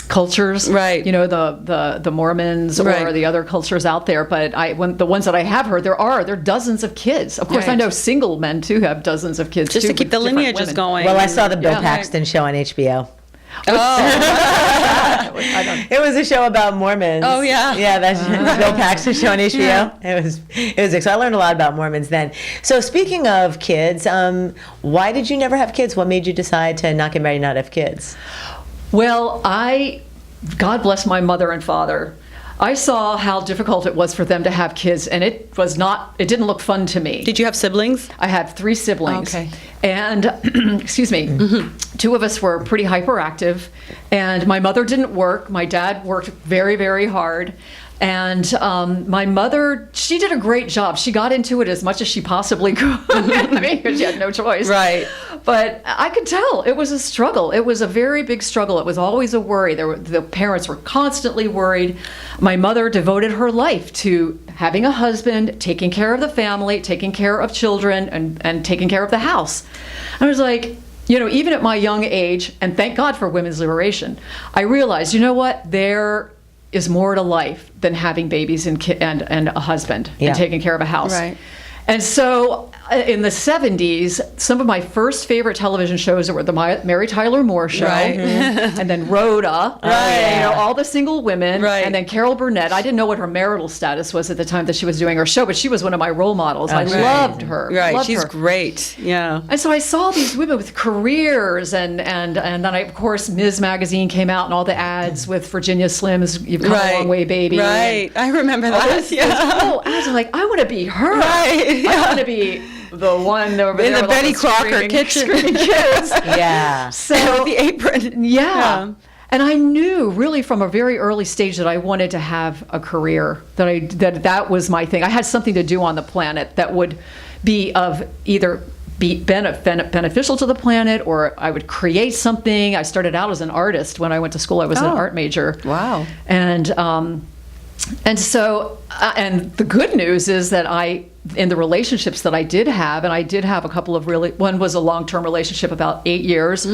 cultures, right? The Mormons or right. the other cultures out there. But the ones that I have heard, there are dozens of kids. Of course, right. I know single men too have dozens of kids just too, to keep the lineages women. going. Well, I saw the Bill Paxton show on HBO. Oh, it was a show about Mormons. Oh yeah, that's Bill Paxton show on HBO. Yeah. It was. So I learned a lot about Mormons then. So speaking of kids, why did you never have kids? What made you decide to not get married and not have kids? Well, God bless my mother and father. I saw how difficult it was for them to have kids, and it didn't look fun to me. Did you have siblings? I had 3 siblings. Okay. And, excuse me, 2 of us were pretty hyperactive, and my mother didn't work. My dad worked very, very hard. And my mother, she did a great job. She got into it as much as she possibly could. Because she had no choice. Right. But I could tell it was a struggle. It was a very big struggle. It was always a worry. The parents were constantly worried. My mother devoted her life to having a husband, taking care of the family, taking care of children, and taking care of the house. I was like, even at my young age, and thank God for women's liberation, I realized, what, there is more to life than having babies and a husband and taking care of a house. Right. And so in the 70s, some of my first favorite television shows were the Mary Tyler Moore Show, right. and then Rhoda, right. all the single women, right. and then Carol Burnett. I didn't know what her marital status was at the time that she was doing her show, but she was one of my role models. I loved her. Right, loved she's her. great. Yeah. And so I saw these women with careers, and then of course, Ms. Magazine came out, and all the ads with Virginia Slims, "You've come a long way, baby." Right, I remember that. I was like, I want to be her. Right. I want to be the one over there in the with Betty all the Crocker kitchen. screaming kids. Yeah. So with the apron. Yeah. And I knew really from a very early stage that I wanted to have a career, that was my thing. I had something to do on the planet that would be of either be beneficial to the planet, or I would create something. I started out as an artist when I went to school. I was an art major. Wow. And so the good news is that in the relationships that I did have, and I did have a couple of one was a long-term relationship, about 8 years,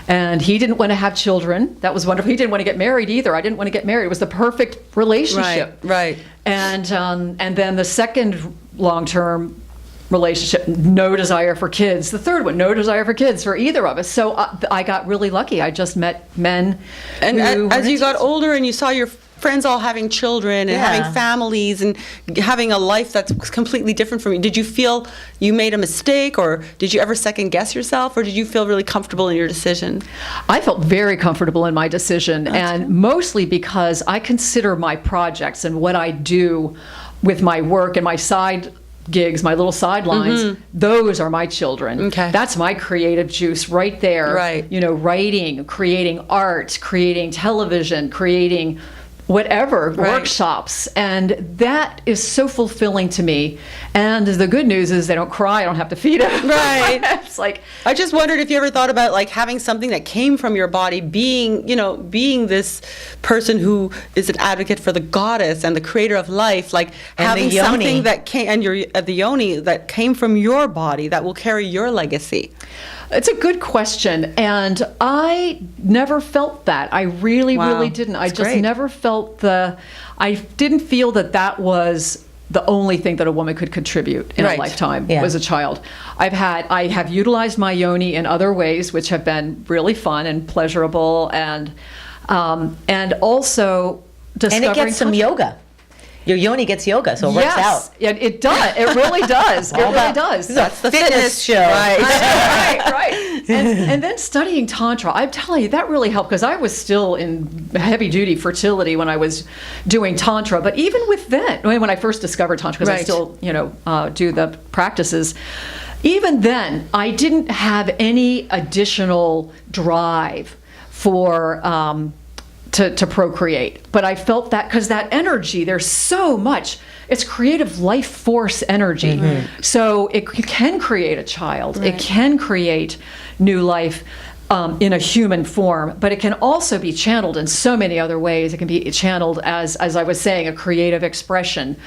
and he didn't want to have children. That was wonderful. He didn't want to get married either. I didn't want to get married. It was the perfect relationship. Right. And then the second long-term relationship, no desire for kids. The third one, no desire for kids for either of us. So I got really lucky. I just met men. And as you got older and you saw your friends all having children and having families and having a life that's completely different from you. Did you feel you made a mistake, or did you ever second guess yourself, or did you feel really comfortable in your decision? I felt very comfortable in my decision, and mostly because I consider my projects and what I do with my work and my side gigs, my little sidelines, those are my children. Okay. That's my creative juice right there. Right. You know, writing, creating art, creating television, creating whatever, workshops. And that is so fulfilling to me. And the good news is they don't cry, I don't have to feed them. Right. It's like, I just wondered if you ever thought about like having something that came from your body, being this person who is an advocate for the goddess and the creator of life, like and having the Yoni. something that came, and the Yoni that came from your body that will carry your legacy. it's a good question, and I never felt that. I really didn't. I just never felt I didn't feel that was the only thing that a woman could contribute in a lifetime as a child. I have utilized my yoni in other ways, which have been really fun and pleasurable, and also discovering. And it gets some yoga. Your yoni gets yoga, so it works out. Yes, it does. It really does. It really does. That's the fitness show. Right. And then studying Tantra, I'm telling you, that really helped, because I was still in heavy-duty fertility when I was doing Tantra. But even with that, when I first discovered Tantra, because I still, do the practices, even then, I didn't have any additional drive for to procreate. But I felt that because that energy, there's so much, it's creative life force energy. Mm-hmm. So it can create a child. Right. It can create new life in a human form, but it can also be channeled in so many other ways. It can be channeled as I was saying, a creative expression,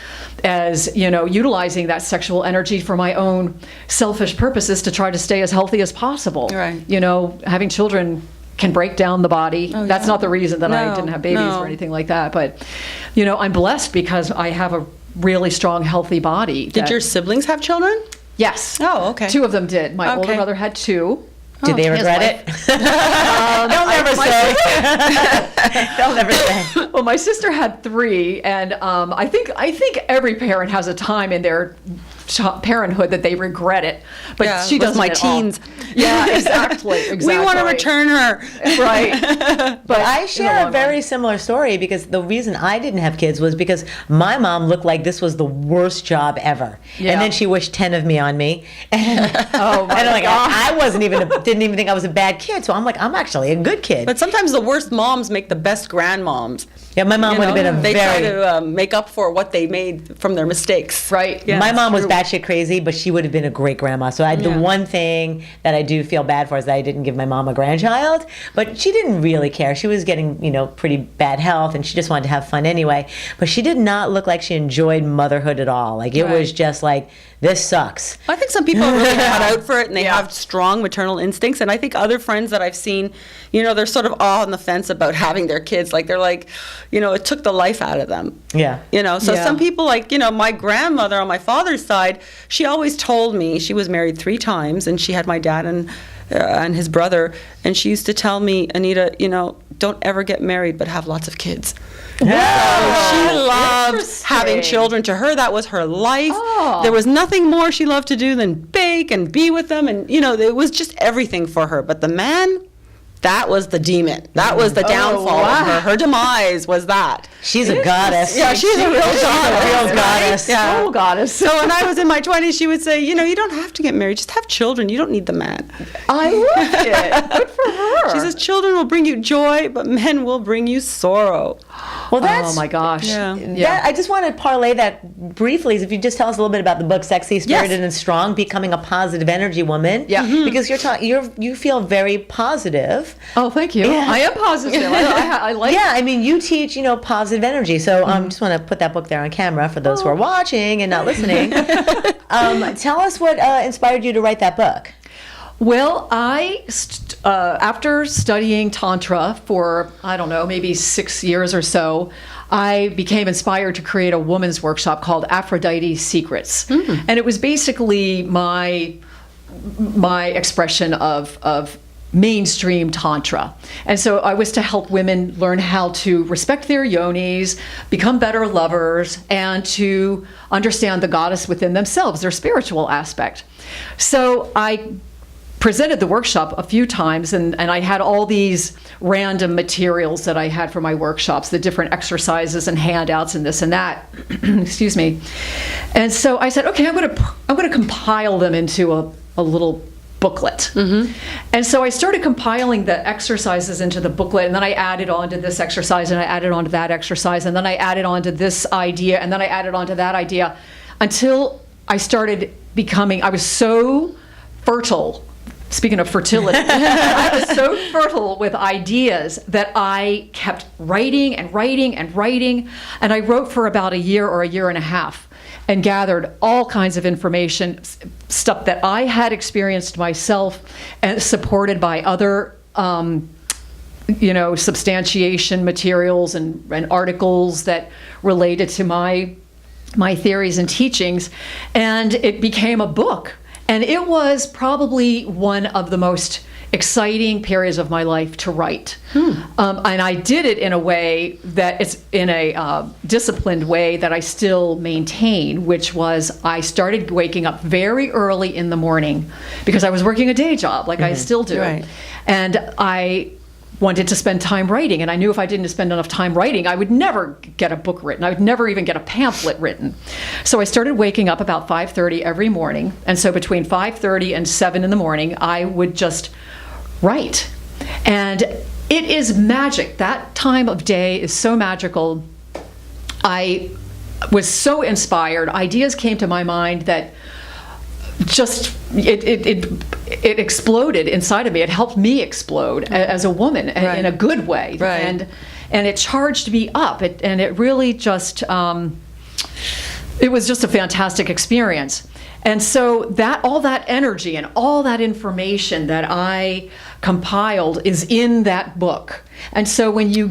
as, utilizing that sexual energy for my own selfish purposes to try to stay as healthy as possible. Right. Having children can break down the body. Oh, That's not the reason that I didn't have babies or anything like that. But, I'm blessed because I have a really strong, healthy body. Did your siblings have children? Yes. Oh, okay. 2 of them did. My older brother had 2. Did they regret it? They'll never say. They'll never say. Well, my sister had 3, and I think every parent has a time in their parenthood that they regret it, but she doesn't. My teens. Yeah, exactly. We want to return her. Right. But I share a very similar story, because the reason I didn't have kids was because my mom looked like this was the worst job ever, and then she wished 10 of me on me, and I didn't even think I was a bad kid. So I'm like, I'm actually a good kid. But sometimes the worst moms make the best grandmoms. Yeah, my mom would have been They try to make up for what they made from their mistakes. Right. Yeah, my mom was batshit crazy, but she would have been a great grandma. So the one thing that I do feel bad for is that I didn't give my mom a grandchild. But she didn't really care. She was getting, pretty bad health, and she just wanted to have fun anyway. But she did not look like she enjoyed motherhood at all. Like, it was just like, this sucks. I think some people are really cut out for it, and they have strong maternal instincts. And I think other friends that I've seen, they're sort of all on the fence about having their kids. Like, they're like, it took the life out of them. Yeah. So some people, like, my grandmother on my father's side, she always told me, she was married 3 times, and she had my dad and his brother, and she used to tell me, Anita, don't ever get married, but have lots of kids. So she loved having children. To her, that was her life. Oh. There was nothing more she loved to do than bake and be with them, and it was just everything for her. But the man, that was the demon. That was the downfall of her. Her demise was that. She's a goddess. Yeah, she's a real goddess. Yeah. Soul goddess. So when I was in my 20s, she would say, you don't have to get married. Just have children. You don't need the man. I loved it. Good for her. She says, children will bring you joy, but men will bring you sorrow. Well, that's... Oh, my gosh. Yeah. I just want to parlay that briefly. If you just tell us a little bit about the book, Sexy, Spirited, and Strong, Becoming a Positive Energy Woman. Yeah. Mm-hmm. Because you feel very positive. Oh, thank you. Yeah. I am positive. I like. Yeah, I mean, you teach, positive energy. So just want to put that book there on camera for those who are watching and not listening. Tell us what inspired you to write that book. Well, after studying Tantra for, I don't know, maybe 6 years or so, I became inspired to create a women's workshop called Aphrodite Secrets. Mm. And it was basically my expression of mainstream Tantra. And so I was to help women learn how to respect their yonis, become better lovers, and to understand the goddess within themselves, their spiritual aspect. So I presented the workshop a few times, and I had all these random materials that I had for my workshops, the different exercises and handouts and this and that. Excuse me. And so I said, okay, I'm going to compile them into a little booklet. Mm-hmm. And so I started compiling the exercises into the booklet, and then I added on to this exercise, and I added on to that exercise, and then I added on to this idea, and then I added on to that idea, until I started I was so fertile. Speaking of fertility, I was so fertile with ideas that I kept writing and writing and writing, and I wrote for about a year or a year and a half, and gathered all kinds of information, stuff that I had experienced myself, and supported by other, substantiation materials and articles that related to my theories and teachings, and it became a book. And it was probably one of the most exciting periods of my life to write. And I did it in a way that it's in a disciplined way that I still maintain, which was I started waking up very early in the morning because I was working a day job like I still do. Right. And I wanted to spend time writing, and I knew if I didn't spend enough time writing, I would never get a book written. I would never even get a pamphlet written. So I started waking up about 5:30 every morning, and so between 5:30 and 7 in the morning, I would just write. And it is magic. That time of day is so magical. I was so inspired. Ideas came to my mind that just it exploded inside of me. It helped me explode as a woman in a good way, and it charged me up. And it really just it was just a fantastic experience. And so that all that energy and all that information that I compiled is in that book. And so when you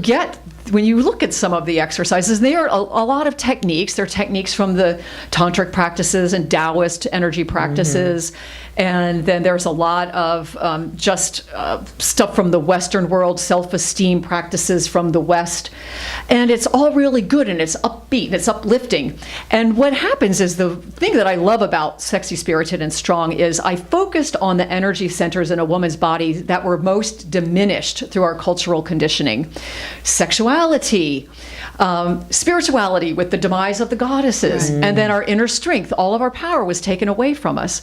look at some of the exercises, they are a lot of techniques. They're techniques from the tantric practices and Taoist energy practices. And then there's a lot of stuff from the Western world, self-esteem practices from the West. And it's all really good, and it's upbeat, and it's uplifting. And what happens is, the thing that I love about Sexy, Spirited, and Strong is I focused on the energy centers in a woman's body that were most diminished through our cultural conditioning. Sexuality, spirituality with the demise of the goddesses, and then our inner strength. All of our power was taken away from us.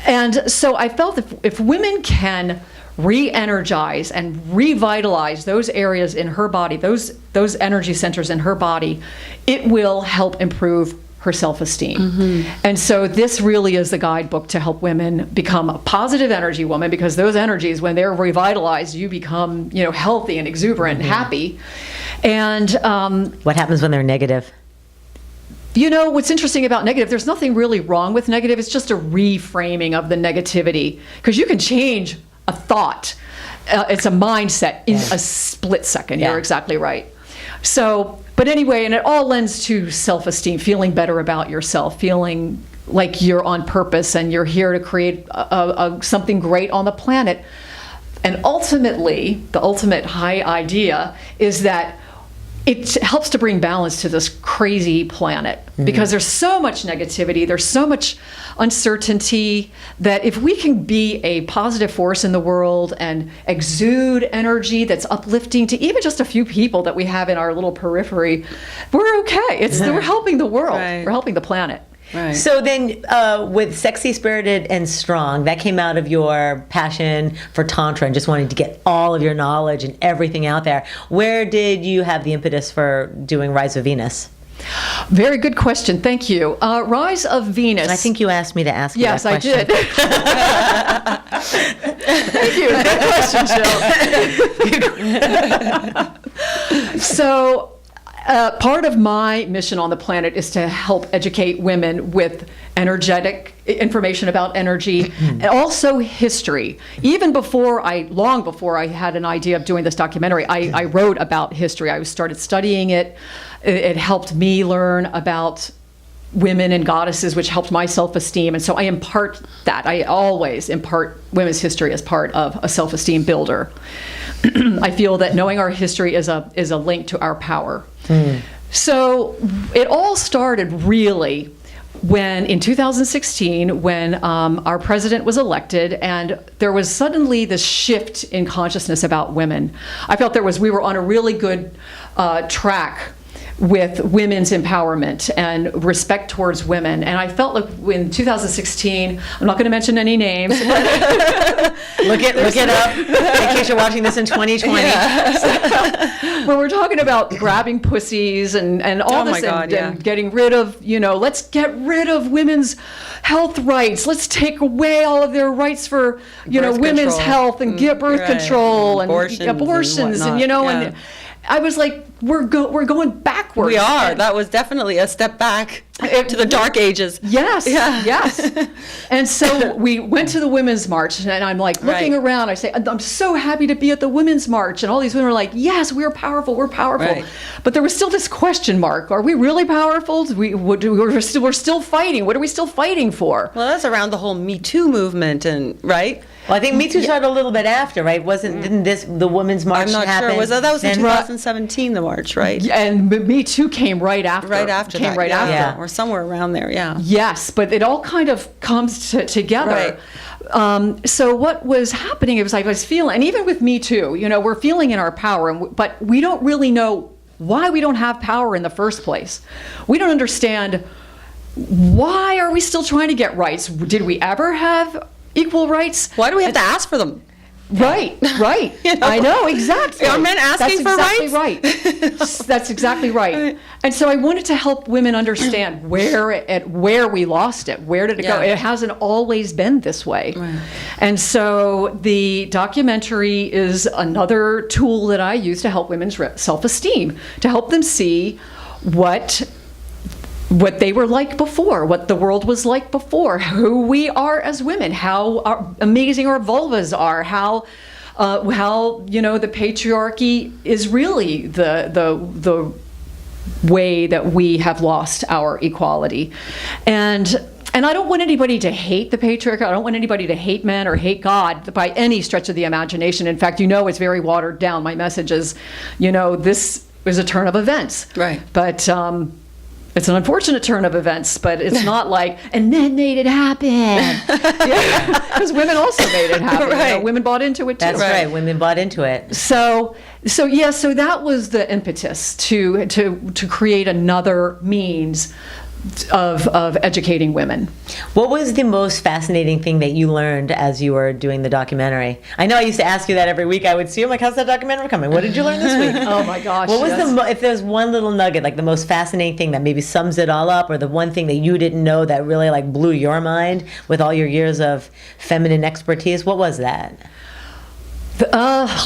And so I felt if women can re-energize and revitalize those areas in her body, those energy centers in her body, it will help improve her self-esteem. And so this really is the guidebook to help women become a positive energy woman, because those energies, when they're revitalized, you become, healthy and exuberant and happy. And what happens when they're negative? What's interesting about negative, there's nothing really wrong with negative. It's just a reframing of the negativity, because you can change a thought. It's a mindset in a split second. You're exactly right. So, but anyway, and it all lends to self-esteem, feeling better about yourself, feeling like you're on purpose and you're here to create something great on the planet. And ultimately, the ultimate high idea is that it helps to bring balance to this crazy planet, because there's so much negativity, there's so much uncertainty, that if we can be a positive force in the world and exude energy that's uplifting to even just a few people that we have in our little periphery, we're okay. We're helping the world. Right. We're helping the planet. Right. So then with Sexy, Spirited, and Strong, that came out of your passion for Tantra and just wanting to get all of your knowledge and everything out there. Where did you have the impetus for doing Rise of Venus? Very good question. Thank you. Rise of Venus. And I think you asked me to ask you that question. Yes, I did. Thank you. Good question, Jill. So, part of my mission on the planet is to help educate women with energetic information about energy and also history. Even long before I had an idea of doing this documentary, I wrote about history. I started studying it. It helped me learn about women and goddesses, which helped my self-esteem. And so I impart that. I always impart women's history as part of a self-esteem builder. I feel that knowing our history is a link to our power. So it all started really when in 2016, when our president was elected, and there was suddenly this shift in consciousness about women. I felt we were on a really good track with women's empowerment and respect towards women. And I felt like in 2016, I'm not going to mention any names. Look it up in case you're watching this in 2020. Yeah. When we're talking about grabbing pussies and all this and getting rid of, let's get rid of women's health rights. Let's take away all of their rights for, women's health and get birth control and abortions and and I was like, we're going backwards. We are. That was definitely a step back to the dark ages. Yes, yes. And so we went to the Women's March, and I'm like looking around. I say, I'm so happy to be at the Women's March. And all these women are like, yes, we're powerful, we're powerful. Right. But there was still this question mark. Are we really powerful? We're still fighting. What are we still fighting for? Well, that's around the whole Me Too movement, right? Well, I think Me Too started a little bit after, right? Didn't the Women's March happen? I'm not sure. That was in 2017, the march, right? And Me Too came right after. Right after. Or somewhere around there, yeah. Yes, but it all kind of comes together. Right. So what was happening, it was I was feeling, and even with Me Too, we're feeling in our power, but we don't really know why we don't have power in the first place. We don't understand why are we still trying to get rights. Did we ever have equal rights? Why do we have to ask for them? Right. I know, exactly. Are men asking for rights? Right. That's exactly right. And so I wanted to help women understand where we lost it. Where did it go? It hasn't always been this way. Right. And so the documentary is another tool that I use to help women's self-esteem, to help them see what they were like before, what the world was like before, who we are as women, how amazing our vulvas are, how the patriarchy is really the way that we have lost our equality. And I don't want anybody to hate the patriarchy. I don't want anybody to hate men or hate God by any stretch of the imagination. In fact, it's very watered down. My message is, this is a turn of events. Right. But it's an unfortunate turn of events, but it's not like, and men made it happen. Because women also made it happen. Right. Women bought into it too. That's right. Women bought into it. So that was the impetus to create another means of educating women. What was the most fascinating thing that you learned as you were doing the documentary? I know I used to ask you that every week. I would see, I'm like, how's that documentary coming? What did you learn this week? Oh my gosh. What was if there's one little nugget, like the most fascinating thing that maybe sums it all up, or the one thing that you didn't know that really like blew your mind with all your years of feminine expertise, what was that?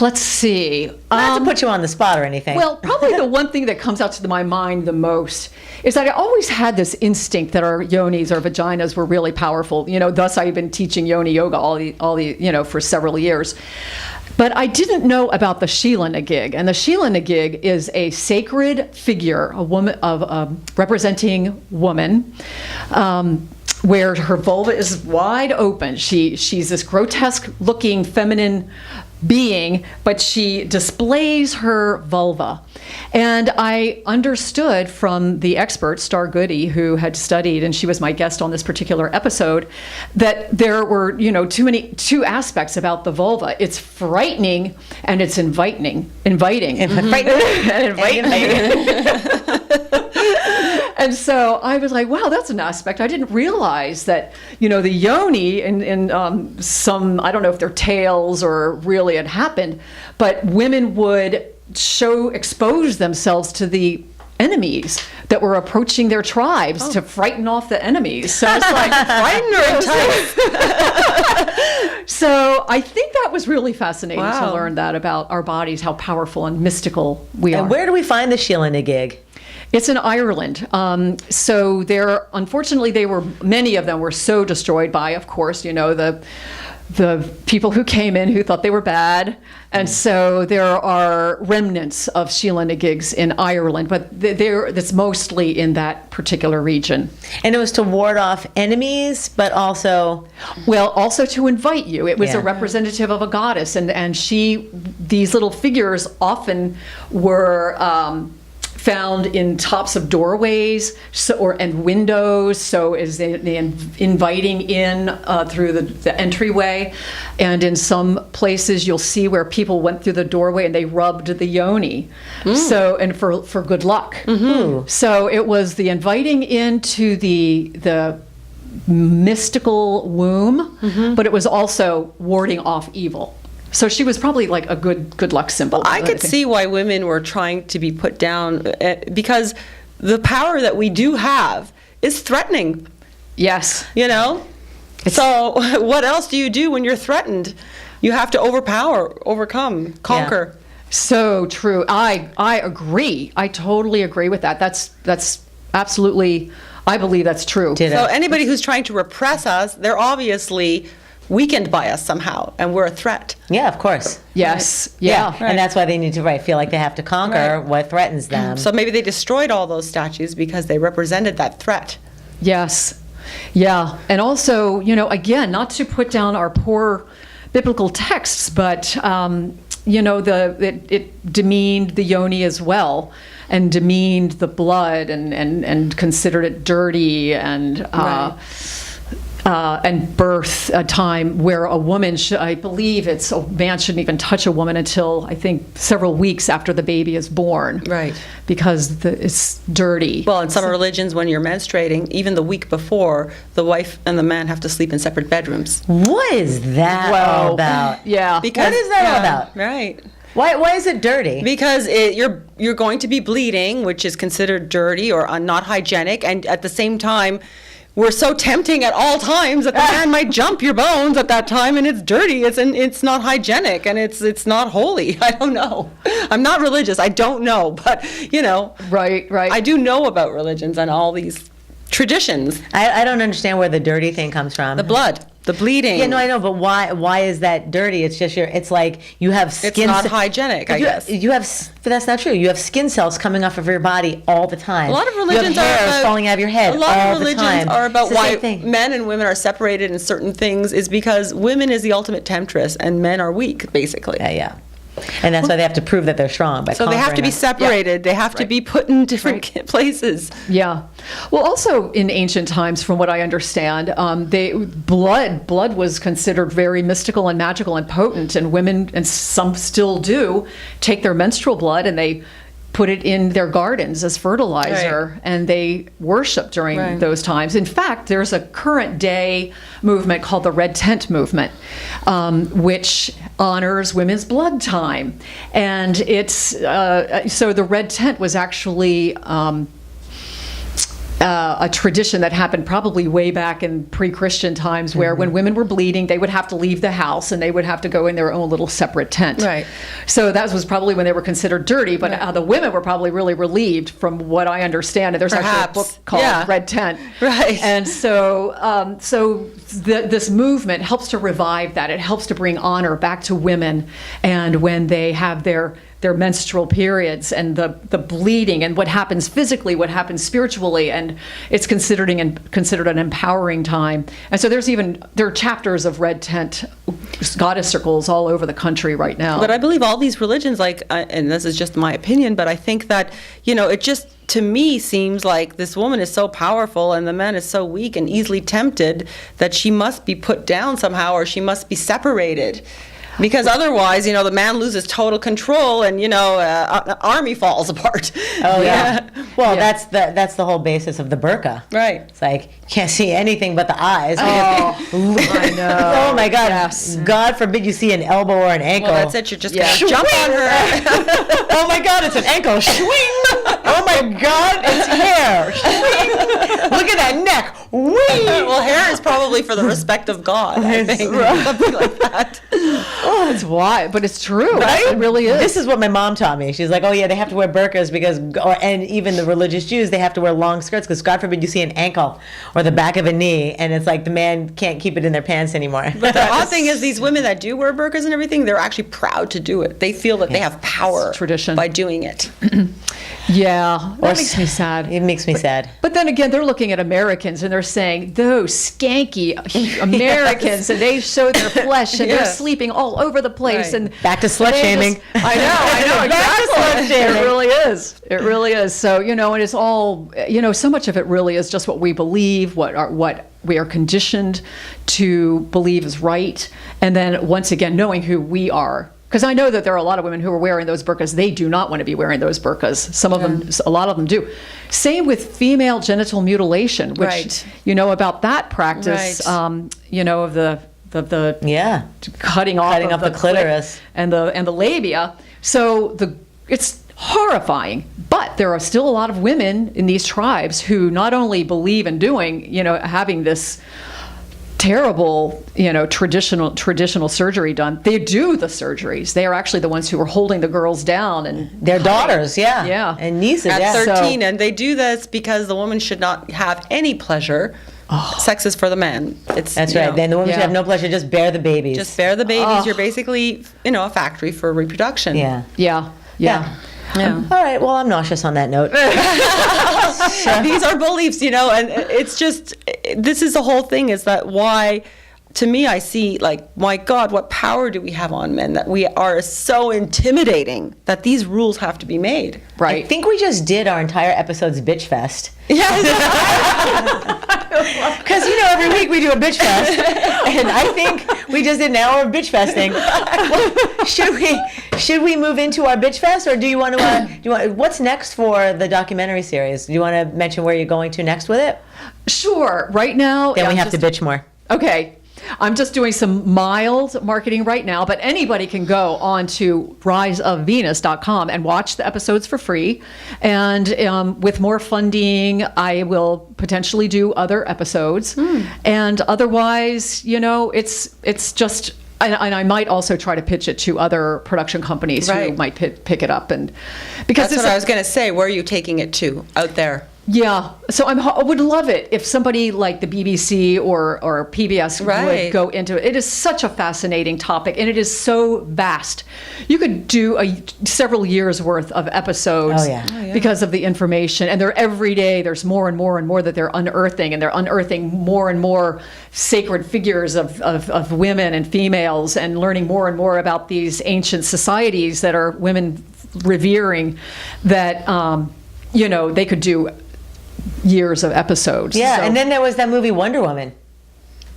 Let's see. Not to put you on the spot or anything. Well, probably the one thing that comes out to my mind the most is that I always had this instinct that our yonis, our vaginas, were really powerful. Thus I've been teaching Yoni Yoga all the for several years. But I didn't know about the Shelia Nagig, and the Shelia Nagig is a sacred figure, a woman representing woman. Where her vulva is wide open. She's this grotesque-looking feminine being, but she displays her vulva. And I understood from the expert, Star Goody, who had studied, and she was my guest on this particular episode, that there were, two aspects about the vulva. It's frightening and it's inviting. And so I was like, wow, that's an aspect. I didn't realize that, the yoni in some, I don't know if they're tales or really it happened, but women would expose themselves to the enemies that were approaching their tribes to frighten off the enemies. So it's like, frighten or entice. So I think that was really fascinating to learn that about our bodies, how powerful and mystical we are. And where do we find the Shelia Nagig? It's in Ireland. So unfortunately, many of them were so destroyed by, of course, the the people who came in who thought they were bad. And so there are remnants of Sheila na gigs in Ireland, but that's mostly in that particular region. And it was to ward off enemies, but also... Well, also to invite you. It was a representative of a goddess. And these little figures often were... found in tops of doorways and windows, so is the inviting in through the entryway. And in some places you'll see where people went through the doorway and they rubbed the yoni, and for good luck. Mm-hmm. So it was the inviting into the mystical womb, but it was also warding off evil. So she was probably like a good luck symbol. I could see why women were trying to be put down, because the power that we do have is threatening. Yes. You know? So what else do you do when you're threatened? You have to overcome, conquer. Yeah. So true. I agree. I totally agree with that. That's absolutely, I believe that's true. So anybody who's trying to repress us, they're obviously weakened by us somehow, and we're a threat. Yeah, of course. Yes. Right. Yeah. Right. And that's why they need to feel like they have to conquer what threatens them. So maybe they destroyed all those statues because they represented that threat. Yes. Yeah. And also, again, not to put down our poor biblical texts, but it demeaned the yoni as well, and demeaned the blood, and considered it dirty, and birth, a time where a woman I believe a man shouldn't even touch a woman until I think several weeks after the baby is born. Right. Because it's dirty. Well, in some religions, when you're menstruating, even the week before, the wife and the man have to sleep in separate bedrooms. What is that all about? Yeah. What is that all about? Right. Why is it dirty? Because you're going to be bleeding, which is considered dirty or not hygienic, and at the same time, we're so tempting at all times that the man might jump your bones at that time, and it's dirty. It's not hygienic, and it's not holy. I don't know. I'm not religious. I don't know, but Right. I do know about religions and all these traditions. I don't understand where the dirty thing comes from. The blood, the bleeding. Yeah, no, I know, but why is that dirty? It's just it's like you have skin. It's not hygienic, I guess. But that's not true. You have skin cells coming off of your body all the time. A lot of religions you have hairs falling out of your head all the time. A lot of religions are about why men and women are separated in certain things is because women is the ultimate temptress and men are weak, basically. Yeah. And that's why they have to prove that they're strong. So they have to be separated. Yeah. They have to be put in different places. Yeah. Well, also in ancient times, from what I understand, blood was considered very mystical and magical and potent, and women, and some still do, take their menstrual blood and they put it in their gardens as fertilizer, and they worship during those times. In fact, there's a current day movement called the Red Tent Movement, which honors women's blood time. And it's, so the Red Tent was actually a tradition that happened probably way back in pre-Christian times, where when women were bleeding, they would have to leave the house and they would have to go in their own little separate tent. Right. So that was probably when they were considered dirty, but the women were probably really relieved, from what I understand. And there's actually a book called Red Tent. Right. And so this movement helps to revive that. It helps to bring honor back to women, and when they have their menstrual periods and the bleeding and what happens physically, what happens spiritually, and it's considered an empowering time. And so there are chapters of Red Tent goddess circles all over the country right now. But I believe all these religions, and this is just my opinion, but I think that, it just, to me, seems like this woman is so powerful and the man is so weak and easily tempted that she must be put down somehow, or she must be separated. Because otherwise, the man loses total control, and an army falls apart. Oh yeah. Well, that's the whole basis of the burqa. Right. It's like you can't see anything but the eyes. Oh, I know. Oh my God. Yes. God forbid you see an elbow or an ankle. Well, that's it. You're just gonna jump on her. Oh my God, it's an ankle. Swing. Oh my God, it's hair. Swing. Look at that neck. Whee! Well, hair is probably for the respect of God, I think. Something like that. Oh That's why, but it's true. Right? It really is. This is what my mom taught me. She's like, oh yeah, they have to wear burqas because, and even the religious Jews, they have to wear long skirts because God forbid you see an ankle or the back of a knee, and it's like the man can't keep it in their pants anymore. But the odd thing is, these women that do wear burqas and everything, they're actually proud to do it. They feel that they have power tradition by doing it. Yeah, that makes me sad. It makes me sad. But then again, they're looking at Americans and they're saying, those skanky Americans, and they show their flesh and they're sleeping all over the place. Right. And Back to slut shaming. I know, Back to slut exactly. shaming. It really is. It really is. So, and it's all, so much of it really is just what we believe, what we are conditioned to believe is right. And then once again, knowing who we are. Because I know that there are a lot of women who are wearing those burqas. They do not want to be wearing those burqas. Some of them, a lot of them do. Same with female genital mutilation, which, about that practice, of the cutting off the clitoris and the labia. So it's horrifying. But there are still a lot of women in these tribes who not only believe in doing, having this terrible, traditional surgery done. They do the surgeries. They are actually the ones who are holding the girls down and their daughters, yeah, and nieces at 13, and they do this because the woman should not have any pleasure. Sex is for the man. That's right. Then the woman should have no pleasure. Just bear the babies. Just bear the babies. You're basically, a factory for reproduction. Yeah. All right. Well, I'm nauseous on that note. These are beliefs, and it's just, this is the whole thing, is that why, to me, I see, like, my God, what power do we have on men that we are so intimidating that these rules have to be made? Right. I think we just did our entire episode's bitch fest. Because every week we do a bitch fest, and I think we just did an hour of bitch festing. Should we move into our bitch fest, or do you want to? What's next for the documentary series? Do you want to mention where you're going to next with it? Sure. Right now, Then we have to bitch more. Okay. I'm just doing some mild marketing right now, but anybody can go on to riseofvenus.com and watch the episodes for free. And with more funding, I will potentially do other episodes. And otherwise, it's just, and I might also try to pitch it to other production companies who might pick it up. And because that's what I was going to say. Where are you taking it to out there? Yeah, so I would love it if somebody like the BBC or PBS would go into it. It is such a fascinating topic, and it is so vast. You could do several years worth of episodes because of the information, and every day there's more and more and more that they're unearthing, and they're unearthing more and more sacred figures of women and females, and learning more and more about these ancient societies that are women revering, that they could do years of episodes. Yeah, and then there was that movie Wonder Woman.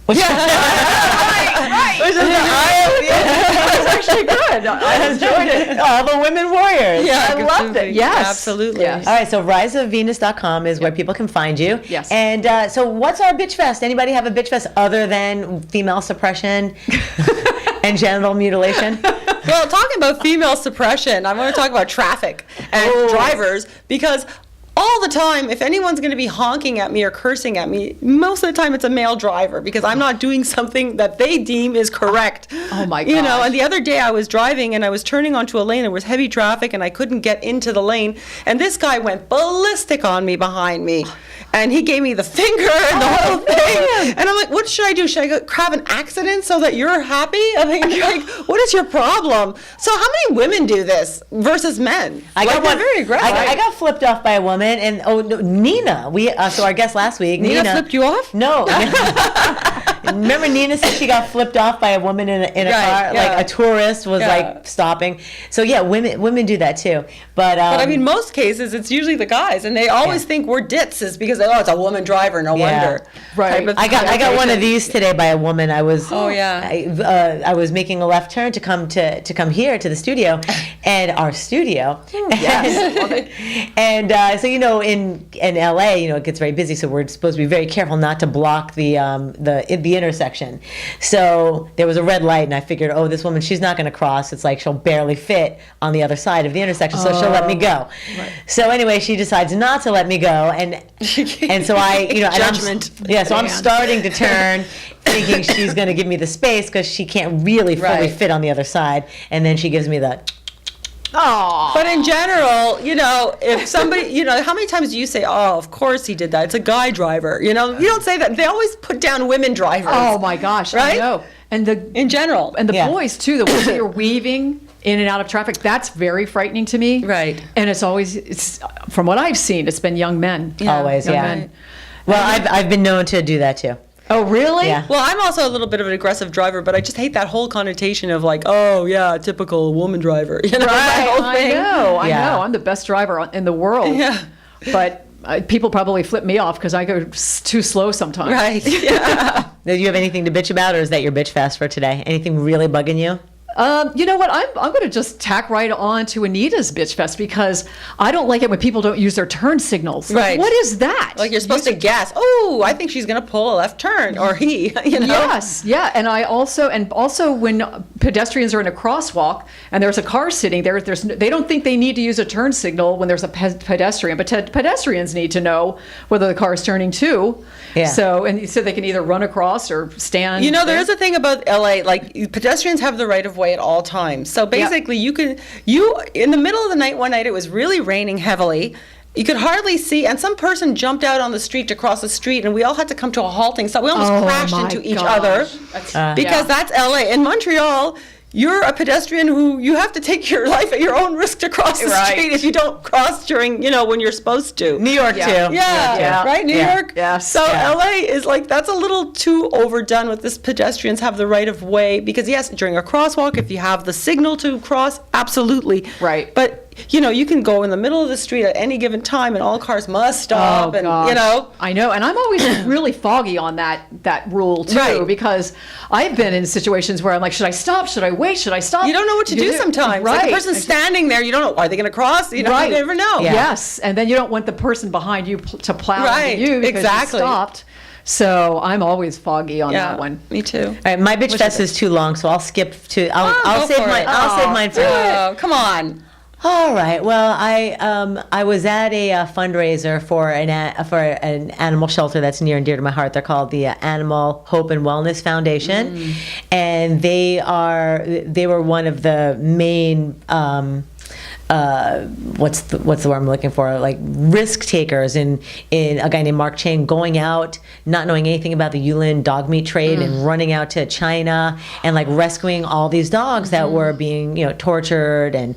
Which right. Which is that was actually good. I enjoyed it. All the women warriors. Yeah, I loved it. Yes, absolutely. Yes. All right, so riseofvenus.com is where people can find you. Yes. And so what's our bitch fest? Anybody have a bitch fest other than female suppression and genital mutilation? Well, talking about female suppression, I want to talk about traffic and drivers, because all the time, if anyone's going to be honking at me or cursing at me, most of the time it's a male driver, because I'm not doing something that they deem is correct. Oh my gosh. And the other day I was driving and I was turning onto a lane. There was heavy traffic and I couldn't get into the lane. And this guy went ballistic on me behind me. And he gave me the finger and the whole thing. And I'm like, what should I do? Should I have an accident so that you're happy? I mean, like, what is your problem? So how many women do this versus men? I got one very aggressive. I got flipped off by a woman, and Nina, so our guest last week, Nina flipped you off? No. Remember Nina said she got flipped off by a woman in a car, like a tourist was like stopping. So yeah, women do that too. But I mean, most cases it's usually the guys, and they always think we're ditzes because it's a woman driver, no wonder. Right. I got one of these today by a woman. I was I was making a left turn to come here to the studio, and our studio. Yes. Love it. And so in LA, it gets very busy, so we're supposed to be very careful not to block the intersection. So there was a red light, and I figured, oh, this woman, she's not going to cross. It's like she'll barely fit on the other side of the intersection, so she'll let me go. Right. So anyway, she decides not to let me go, and so I, judgment. So I'm starting to turn, thinking she's going to give me the space because she can't really fully fit on the other side, and then she gives me the. Oh. But in general, if somebody, how many times do you say, oh, of course he did that? It's a guy driver. You don't say that. They always put down women drivers. Oh my gosh, right? I know. And in general. And the boys too, the way that you're weaving in and out of traffic, that's very frightening to me. Right. And it's from what I've seen, it's been young men. Always, young men. Well, I've been known to do that too. Oh, really? Yeah. Well, I'm also a little bit of an aggressive driver, but I just hate that whole connotation of like, oh, yeah, typical woman driver. Right, that whole thing. I know. I'm the best driver in the world. Yeah. But people probably flip me off because I go too slow sometimes. Right. Yeah. Do you have anything to bitch about, or is that your bitch fest for today? Anything really bugging you? You know what? I'm going to just tack right on to Anita's bitch fest because I don't like it when people don't use their turn signals. Right. What is that? Like you're supposed to guess. Oh, I think she's going to pull a left turn, or he. Yes. Yeah. And also when pedestrians are in a crosswalk and there's a car sitting there, they don't think they need to use a turn signal when there's a pedestrian, but pedestrians need to know whether the car is turning too. Yeah. So they can either run across or stand. There is a thing about LA, like pedestrians have the right of way at all times. So basically you in the middle of the night, one night it was really raining heavily. You could hardly see, and some person jumped out on the street to cross the street, and we all had to come to a halting stop. We almost crashed into each other because that's LA. In Montreal, you're a pedestrian who you have to take your life at your own risk to cross the street if you don't cross during, when you're supposed to. New York too. Yeah. Right? New York? Yeah. So LA is like, that's a little too overdone with this pedestrians have the right of way, because yes, during a crosswalk, if you have the signal to cross, absolutely. Right. But you can go in the middle of the street at any given time and all cars must stop. I know. And I'm always really foggy on that rule too, because I've been in situations where I'm like, should I stop? Should I wait? Should I stop? You don't know what to do sometimes. Right. Like the person's standing there, you don't know, are they going to cross? You never know. Yeah. Yes. And then you don't want the person behind you to plow into you because you stopped. So I'm always foggy on that one. Me too. All right, my bitch fest is too long, so I'll skip to. I'll save mine for. Oh, come on. All right. Well, I was at a fundraiser for an animal shelter that's near and dear to my heart. They're called the Animal Hope and Wellness Foundation, and they were one of the main. What's the word I'm looking for? Like risk takers in a guy named Mark Chang going out, not knowing anything about the Yulin dog meat trade and running out to China and like rescuing all these dogs that were being tortured and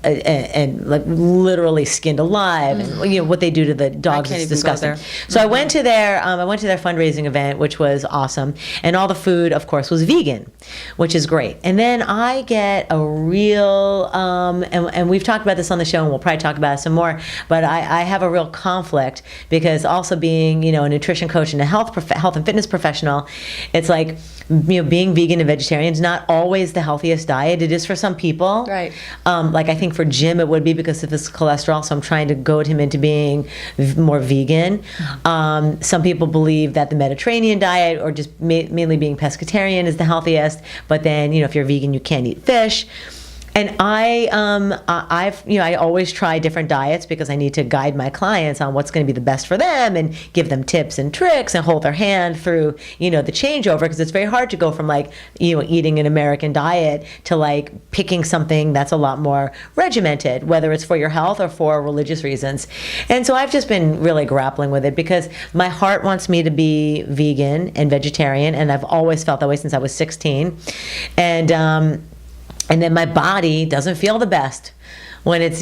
and like literally skinned alive and what they do to the dogs is disgusting. So I went to their fundraising event, which was awesome, and all the food, of course, was vegan, which is great. And then I get a real and we've talked about this on the show, and we'll probably talk about it some more, but I have a real conflict because also being, a nutrition coach and a health and fitness professional, it's like, being vegan and vegetarian is not always the healthiest diet. It is for some people. Right. Like I think for Jim it would be because of his cholesterol, so I'm trying to goad him into being more vegan. Some people believe that the Mediterranean diet or just mainly being pescatarian is the healthiest, but then, if you're vegan, you can't eat fish. And I always try different diets because I need to guide my clients on what's going to be the best for them and give them tips and tricks and hold their hand through, the changeover, because it's very hard to go from eating an American diet to picking something that's a lot more regimented, whether it's for your health or for religious reasons. And so I've just been really grappling with it because my heart wants me to be vegan and vegetarian, and I've always felt that way since I was 16. And then my body doesn't feel the best when it's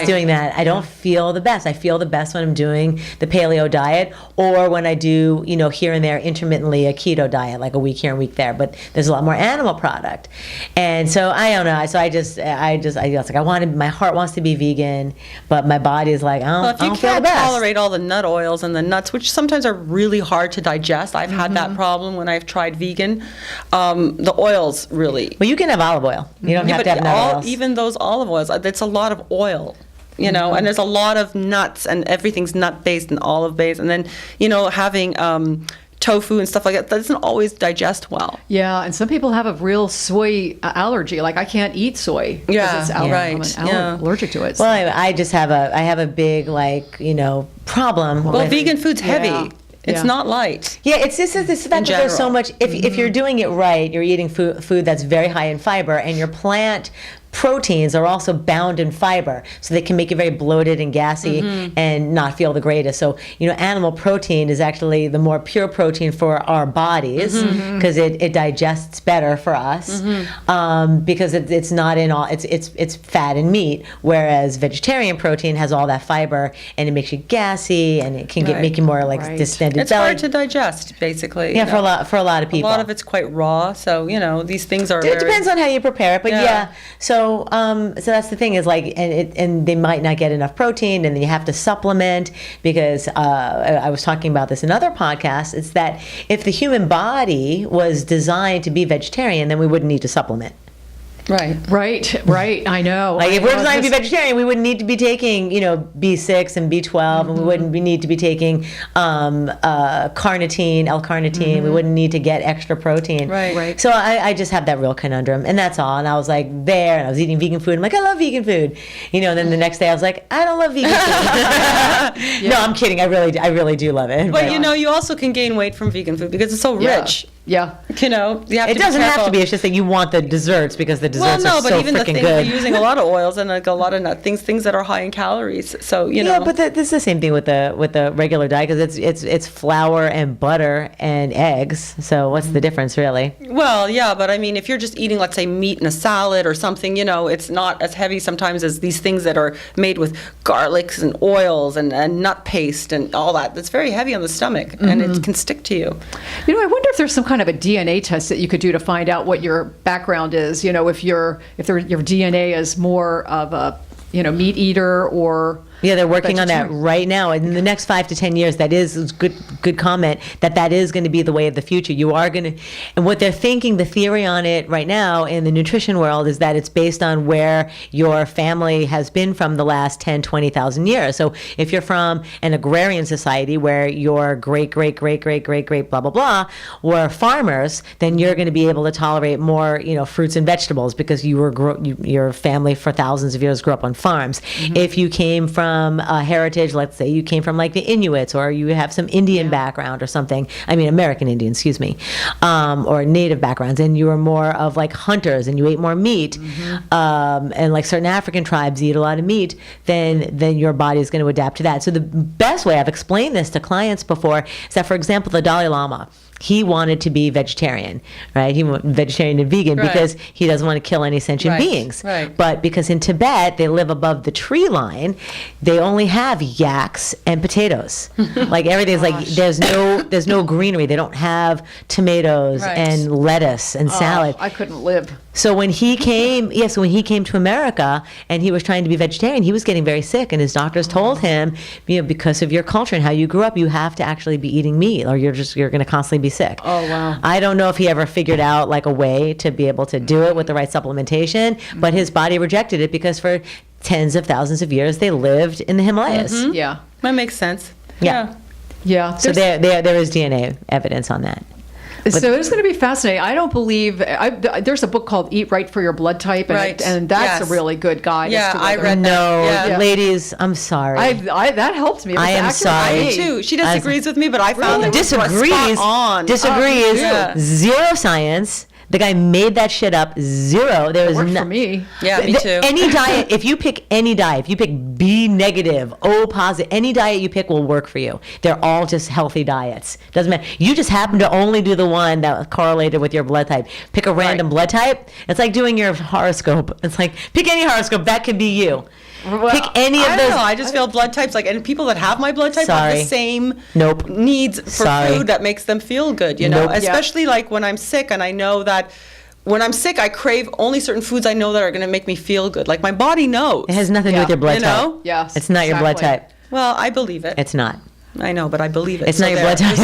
doing that. I don't feel the best. I feel the best when I'm doing the paleo diet or when I do, here and there intermittently a keto diet, like a week here and a week there. But there's a lot more animal product. And so I don't know. So I was like, my heart wants to be vegan, but my body is like, I don't feel the best. If you can't tolerate all the nut oils and the nuts, which sometimes are really hard to digest, I've had that problem when I've tried vegan. The oils really. Well, you can have olive oil. You don't have to have nut oils. Even those olive oils, it's a lot of oil, and there's a lot of nuts, and everything's nut based and olive based, and then having tofu and stuff like that doesn't always digest well. Yeah, and some people have a real soy allergy. Like I can't eat soy. Yeah, it's right. I'm allergic to it. So. Well, I just have a big problem. Well, with, vegan food's heavy. Yeah. It's Yeah. not light. Yeah, it's this is the fact that there's so general. much. If you're doing it right, you're eating food that's very high in fiber, and your plant proteins are also bound in fiber, so they can make you very bloated and gassy and not feel the greatest. So, animal protein is actually the more pure protein for our bodies because it digests better for us because it's not in all, it's fat and meat, whereas vegetarian protein has all that fiber and it makes you gassy and it can make you more like distended It's belly. hard to digest, basically. Yeah, for a lot of people. A lot of it's quite raw, so these things are. It depends on how you prepare it, but Yeah. So that's the thing is and they might not get enough protein, and then you have to supplement because I was talking about this in other podcasts. It's that if the human body was designed to be vegetarian, then we wouldn't need to supplement. Right. I know. Like if we're designed to be vegetarian, we wouldn't need to be taking, B6 and B12, and we wouldn't need to be taking carnitine, L-carnitine. We wouldn't need to get extra protein. Right. So I just have that real conundrum, and that's all. And I was like there, and I was eating vegan food. I'm like, I love vegan food, and then the next day I was like, I don't love vegan food. No, I'm kidding. I really do love it. But you also can gain weight from vegan food because it's so rich. Yeah. You have to It doesn't have to be. It's just that you want the desserts because the desserts are so even the freaking things good. we're using a lot of oils and like a lot of things that are high in calories. So Yeah, but this is the same thing with the regular diet because it's flour and butter and eggs. So what's the difference really? Well, yeah, but I mean, if you're just eating, let's say, meat in a salad or something, it's not as heavy sometimes as these things that are made with garlics and oils and nut paste and all that. That's very heavy on the stomach, and it can stick to you. I wonder if there's some kind of a DNA test that you could do to find out what your background is. If your DNA is more of a meat eater or Yeah, they're working on that right now. In the next 5 to 10 years, that is good comment, that is going to be the way of the future. You are going to, and what they're thinking, the theory on it right now in the nutrition world is that it's based on where your family has been from the last 10, 20,000 years. So if you're from an agrarian society where your great, blah, blah, blah, were farmers, then you're going to be able to tolerate more, fruits and vegetables because your family for thousands of years grew up on farms. If you came from a heritage, let's say you came from like the Inuits, or you have some Indian background or something, American Indian, excuse me, or native backgrounds, and you were more of like hunters and you ate more meat, and like certain African tribes eat a lot of meat, then your body is going to adapt to that. So the best way, I've explained this to clients before, is that, for example, the Dalai Lama, he wanted to be vegetarian, right? He went vegetarian and vegan because he doesn't want to kill any sentient beings. Right. But because in Tibet, they live above the tree line, they only have yaks and potatoes. Like everything's like, there's no greenery. They don't have tomatoes and lettuce and salad. I couldn't live. So when he came, to America and he was trying to be vegetarian, he was getting very sick, and his doctors told him, because of your culture and how you grew up, you have to actually be eating meat, or you're going to constantly be sick. Oh, wow. I don't know if he ever figured out like a way to be able to do it with the right supplementation, but his body rejected it because for tens of thousands of years they lived in the Himalayas. Yeah. That makes sense. Yeah. Yeah. So there is DNA evidence on that. So it's going to be fascinating. I don't believe there's a book called Eat Right for Your Blood Type, and that's a really good guide. Yeah, as to I whether- read that. Yeah. Ladies, I'm sorry. I that helped me. It was I am accurate sorry. to Me me. too. She disagrees with me, but I found it disagrees. spot on. Disagrees. Yeah. Zero science. The guy made that shit up. Zero. There was Worked for me. Yeah, me too. Any diet, if you pick any diet, if you pick B negative, O positive, any diet you pick will work for you. They're all just healthy diets. Doesn't matter. You just happen to only do the one that correlated with your blood type. Pick a random blood type. It's like doing your horoscope. It's like pick any horoscope. That could be you. Well, pick any of I those. don't know. I just feel blood types and people that have my blood type have Sorry. the same Nope. needs for Sorry. food that makes them feel good. Nope. Yeah. Especially like when I'm sick, and I know that when I'm sick, I crave only certain foods I know that are going to make me feel good. Like my body knows. It has nothing to do with your blood type. You know? Yes. It's not your blood exactly. type. Well, I believe it. It's not. I know, but I believe it. It's not your blood type.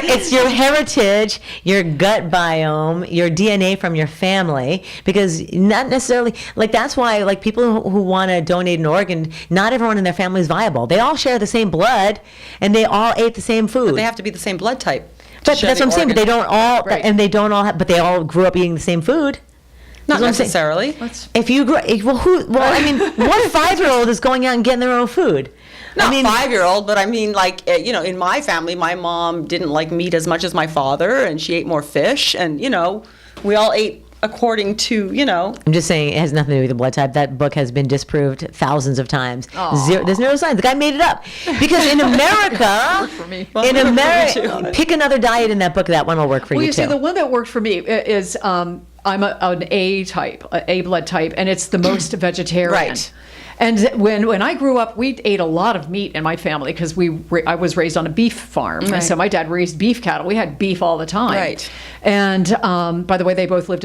It's your heritage, your gut biome, your DNA from your family. Because not necessarily, like, that's why, like, people who want to donate an organ, not everyone in their family is viable. They all share the same blood, and they all ate the same food. But they have to be the same blood type. But that's what I'm saying. But they don't all, Right. and they don't all have, but they all grew up eating the same food. Not necessarily. If you grew, I mean, what 5-year-old is going out and getting their own food? Not 5-year-old, but I mean, like, in my family, my mom didn't like meat as much as my father, and she ate more fish, and, we all ate according to, I'm just saying it has nothing to do with the blood type. That book has been disproved thousands of times. There's no science. The guy made it up. Because in America, pick another diet in that book. That one will work for you, too. See, the one that worked for me is I'm an A type, A blood type, and it's the most vegetarian. Right. And when I grew up, we ate a lot of meat in my family because I was raised on a beef farm. Right. And so my dad raised beef cattle. We had beef all the time. Right. And by the way, they both lived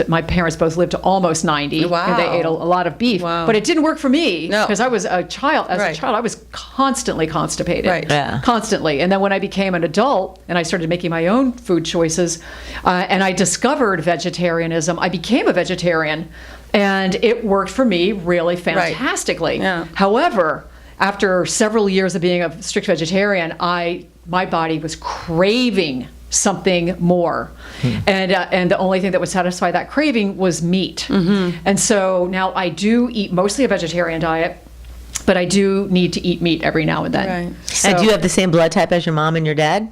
my parents both lived to almost 90. Wow. And they ate a lot of beef. Wow. But it didn't work for me No. because I was a child. As Right. a child, I was constantly constipated. Right. Yeah. Constantly. And then when I became an adult and I started making my own food choices and I discovered vegetarianism, I became a vegetarian. And it worked for me really fantastically. Right. Yeah. However, after several years of being a strict vegetarian, my body was craving something more. And the only thing that would satisfy that craving was meat. Mm-hmm. And so now I do eat mostly a vegetarian diet, but I do need to eat meat every now and then. Right. So, And do you have the same blood type as your mom and your dad?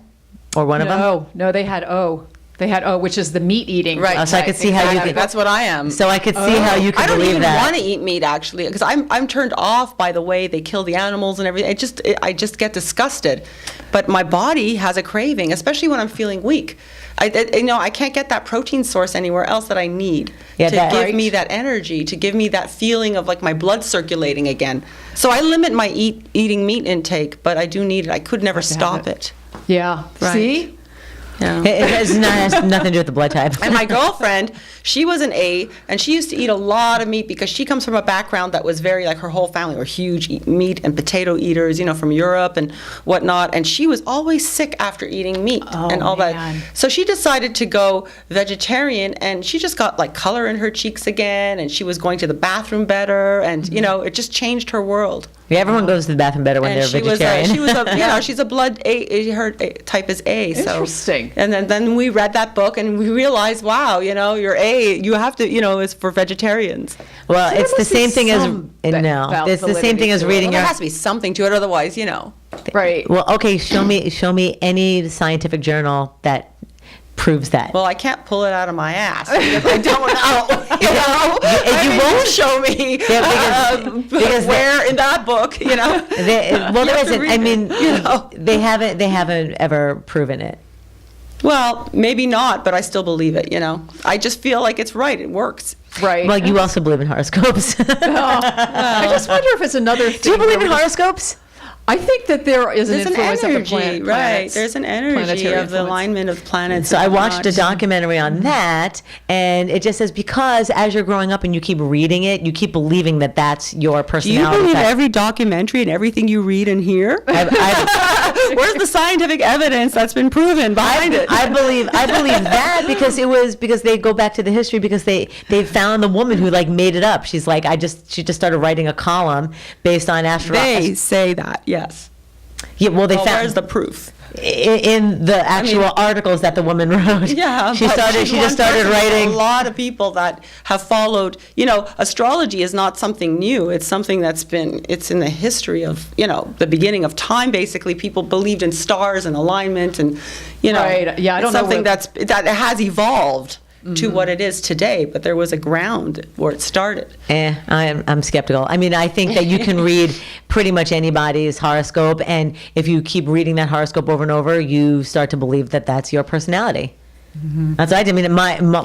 Or one of them? No, they had O. They had O, which is the meat eating. Right. Oh, so I could see how you could. That's what I am. So I could see how you could I don't believe even that. want to eat meat, actually, because I'm turned off by the way they kill the animals and everything. I just get disgusted. But my body has a craving, especially when I'm feeling weak. I can't get that protein source anywhere else that I need to give me that energy, to give me that feeling of like my blood circulating again. So I limit my eating meat intake, but I do need it. I could never stop it. Yeah. Right. See? Yeah. It has nothing to do with the blood type. And my girlfriend, she was an A, and she used to eat a lot of meat because she comes from a background that was very, like, her whole family were huge meat and potato eaters, from Europe and whatnot. And she was always sick after eating meat and all that. So she decided to go vegetarian, and she just got, like, color in her cheeks again, and she was going to the bathroom better, and, it just changed her world. Yeah, everyone goes to the bathroom better when they're vegetarian. She's a blood A. Her type is A. So. Interesting. And then we read that book and we realized, wow, you're A. You have to, it's for vegetarians. Well, So it's there the must be same thing as some it's the same thing as validity to it. reading There your. has to be something to it, otherwise, Right. Well, okay, show me any scientific journal that proves that. Well, I can't pull it out of my ass because I don't know. You won't show me because where in that book, there isn't. I mean, they haven't ever proven it. Well, maybe not, but I still believe it. I just feel like it's right. It works. Right. Well, you also believe in horoscopes. I just wonder if it's another thing. Do you believe in where- horoscopes? I think that there is an There's an influence energy, of the right? planets. There's an energy planetary of the influence. alignment of planets. So I and watched a whatnot. documentary on that, and it just says because as you're growing up and you keep reading it, you keep believing that that's your Do you personality. believe every documentary and everything you read and hear? Where's the scientific evidence that's been proven behind it? I believe that because they go back to the history because they found the woman who made it up. She's like she just started writing a column based on Aphrodite. They say that, yes. Yeah, well, they found Where's the proof? in the actual articles that the woman wrote. Yeah, she but just she's one started person. writing. A lot of people that have followed. Astrology is not something new. It's something it's in the history of the beginning of time. Basically, people believed in stars and alignment, and Right. Yeah, I don't it's know something what- that has evolved to what it is today. But there was a ground where it started. I'm skeptical. I mean, I think that you can read pretty much anybody's horoscope, and if you keep reading that horoscope over and over, you start to believe that that's your personality. That's what I did. I mean,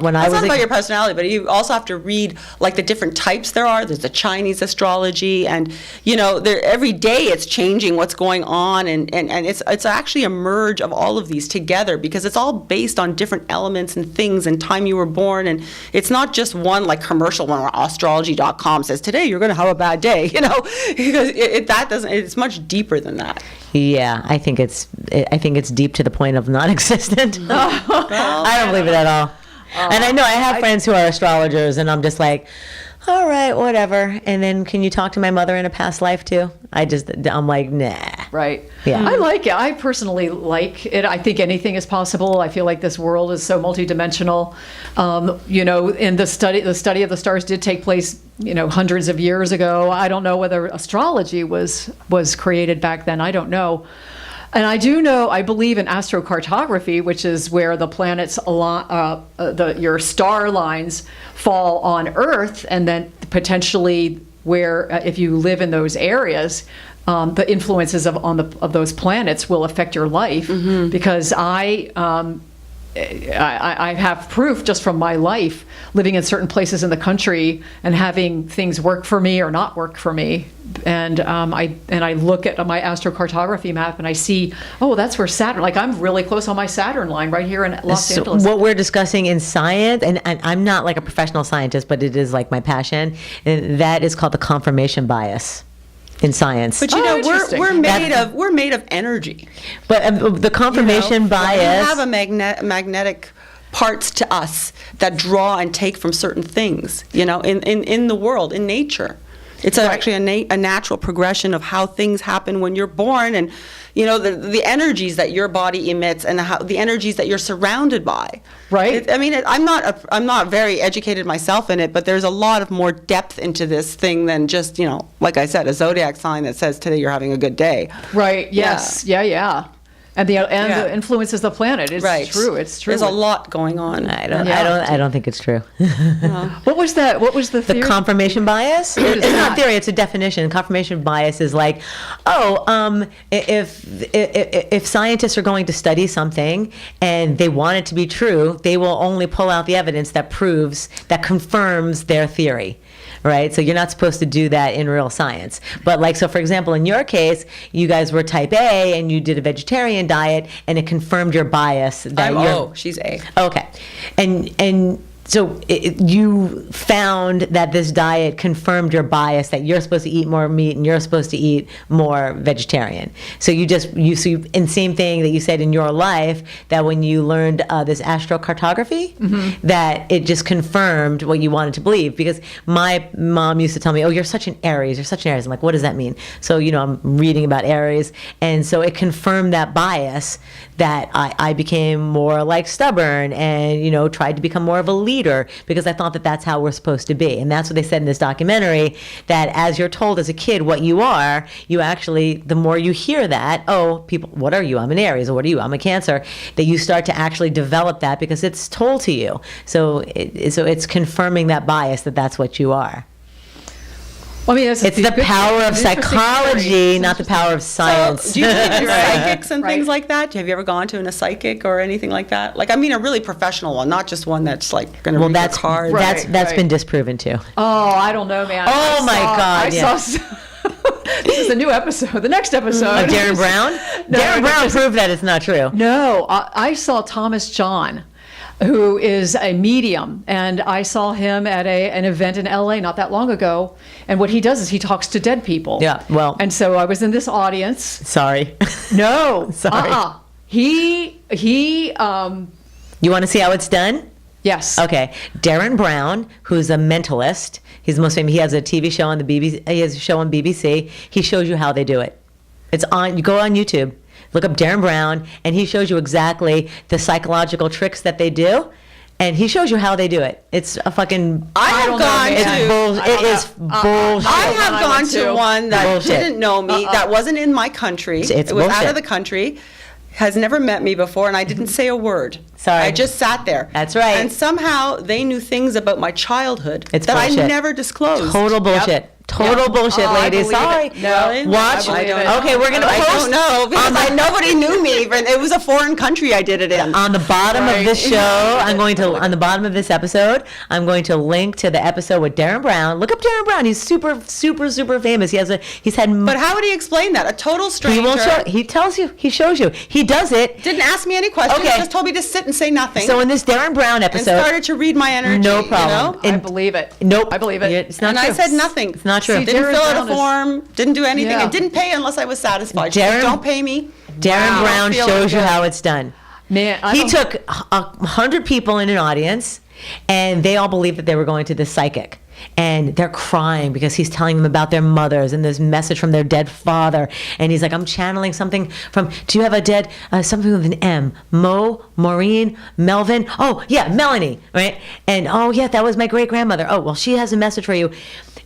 when I It's was not about your personality, but you also have to read like the different types there are. There's the Chinese astrology, and every day it's changing what's going on, and it's actually a merge of all of these together because it's all based on different elements and things and time you were born, and it's not just one like commercial one where astrology.com says today you're going to have a bad day, because it's much deeper than that. Yeah, I think it's deep to the point of non-existent. I don't believe it at all. And I know I have friends who are astrologers, and I'm just like, all right, whatever. And then, can you talk to my mother in a past life too? I'm like, nah. Right. Yeah. I like it. I personally like it. I think anything is possible. I feel like this world is so multidimensional. In the study of the stars did take place, hundreds of years ago. I don't know whether astrology was created back then. I don't know. And I believe in astrocartography, which is where the planets, your star lines fall on Earth, and then potentially where, if you live in those areas, the influences of those planets will affect your life. Mm-hmm. Because I have proof just from my life living in certain places in the country and having things work for me or not work for me. And I look at my astrocartography map and I see, that's where Saturn, like I'm really close on my Saturn line right here in Los Angeles. What we're discussing in science, and I'm not like a professional scientist, but it is like my passion, and that is called the confirmation bias in science. But we're made of energy. But the confirmation bias. We have a magnetic parts to us that draw and take from certain things, in the world, in nature. It's actually a natural progression of how things happen when you're born, and the energies that your body emits and the energies that you're surrounded by. Right. I'm not very educated myself in it, but there's a lot of more depth into this thing than just like I said, a zodiac sign that says today you're having a good day. Right. Yes. Yeah. And the influences the planet. It's true. It's true. There's a lot going on. I don't think it's true. What was that? What was the theory? The confirmation bias? It's not theory. It's a definition. Confirmation bias is like, if scientists are going to study something and they want it to be true, they will only pull out the evidence that confirms their theory. Right? So you're not supposed to do that in real science. But so for example, in your case, you guys were type A and you did a vegetarian diet and it confirmed your bias. She's A. Okay. And so you found that this diet confirmed your bias that you're supposed to eat more meat and you're supposed to eat more vegetarian. So and same thing that you said in your life, that when you learned this astrocartography, mm-hmm. that it just confirmed what you wanted to believe. Because my mom used to tell me, you're such an Aries, I'm like, what does that mean? So, I'm reading about Aries. And so it confirmed that bias that I became more like stubborn and, tried to become more of a leader because I thought that that's how we're supposed to be. And that's what they said in this documentary, that as you're told as a kid what you are, you actually, the more you hear that, people, what are you? I'm an Aries. Or what are you? I'm a Cancer. That you start to actually develop that because it's told to you. So it's confirming that bias that that's what you are. It's the power of psychology, not the power of science. So, do you believe in psychics and things like that? Have you ever gone to a psychic or anything like that? A really professional one, not just one that's going to read your cards. That's been disproven too. Oh, I don't know, man. Oh my God! This is a new episode. The next episode. Of Darren Brown? Darren Brown proved that it's not true. No, I saw Thomas John, who is a medium, and I saw him at an event in LA not that long ago, and what he does is he talks to dead people. Yeah, well. And so I was in this audience. Sorry. No. Sorry. He You want to see how it's done? Yes. Okay. Darren Brown, who's a mentalist, he's the most famous. He has a TV show on the BBC. He has a show on BBC. He shows you how they do it. It's on. You go on YouTube. Look up Darren Brown, and he shows you exactly the psychological tricks that they do, and he shows you how they do it. It's a fucking... I have gone to one that didn't know me, that wasn't in my country. It was out of the country, has never met me before, and I didn't say a word. Sorry. I just sat there. That's right. And somehow they knew things about my childhood that I never disclosed. Total bullshit. Yep. Total bullshit, I ladies. believe Sorry. it. No, Watch. I believe it. Okay, we're going to post. I don't know because nobody knew me. It was a foreign country I did it in. On the bottom of this show, on the bottom of this episode, I'm going to link to the episode with Darren Brown. Look up Darren Brown. He's super, super, super famous. He's had. But how would he explain that? A total stranger. He won't show. He tells you. He shows you. He does it. Didn't ask me any questions. Okay. Just told me to sit and say nothing. So in this Darren Brown episode, and started to read my energy. no problem. You know? I believe it. Nope. I believe it. It's not And true. I said nothing. It's not true. See, Didn't Darren fill out Brown a form. Didn't do anything. Yeah. And didn't pay unless I was satisfied. She Darren- said, don't pay me. Darren Brown Feel shows you good. how it's done. Man, I He don't- took 100 people in an audience, and they all believed that they were going to this psychic. And they're crying because he's telling them about their mothers and this message from their dead father. And he's like, I'm channeling something from, do you have a dead, something with an M? Maureen, Melvin? Oh, yeah, Melanie, right? And, oh, yeah, that was my great-grandmother. Oh, well, she has a message for you.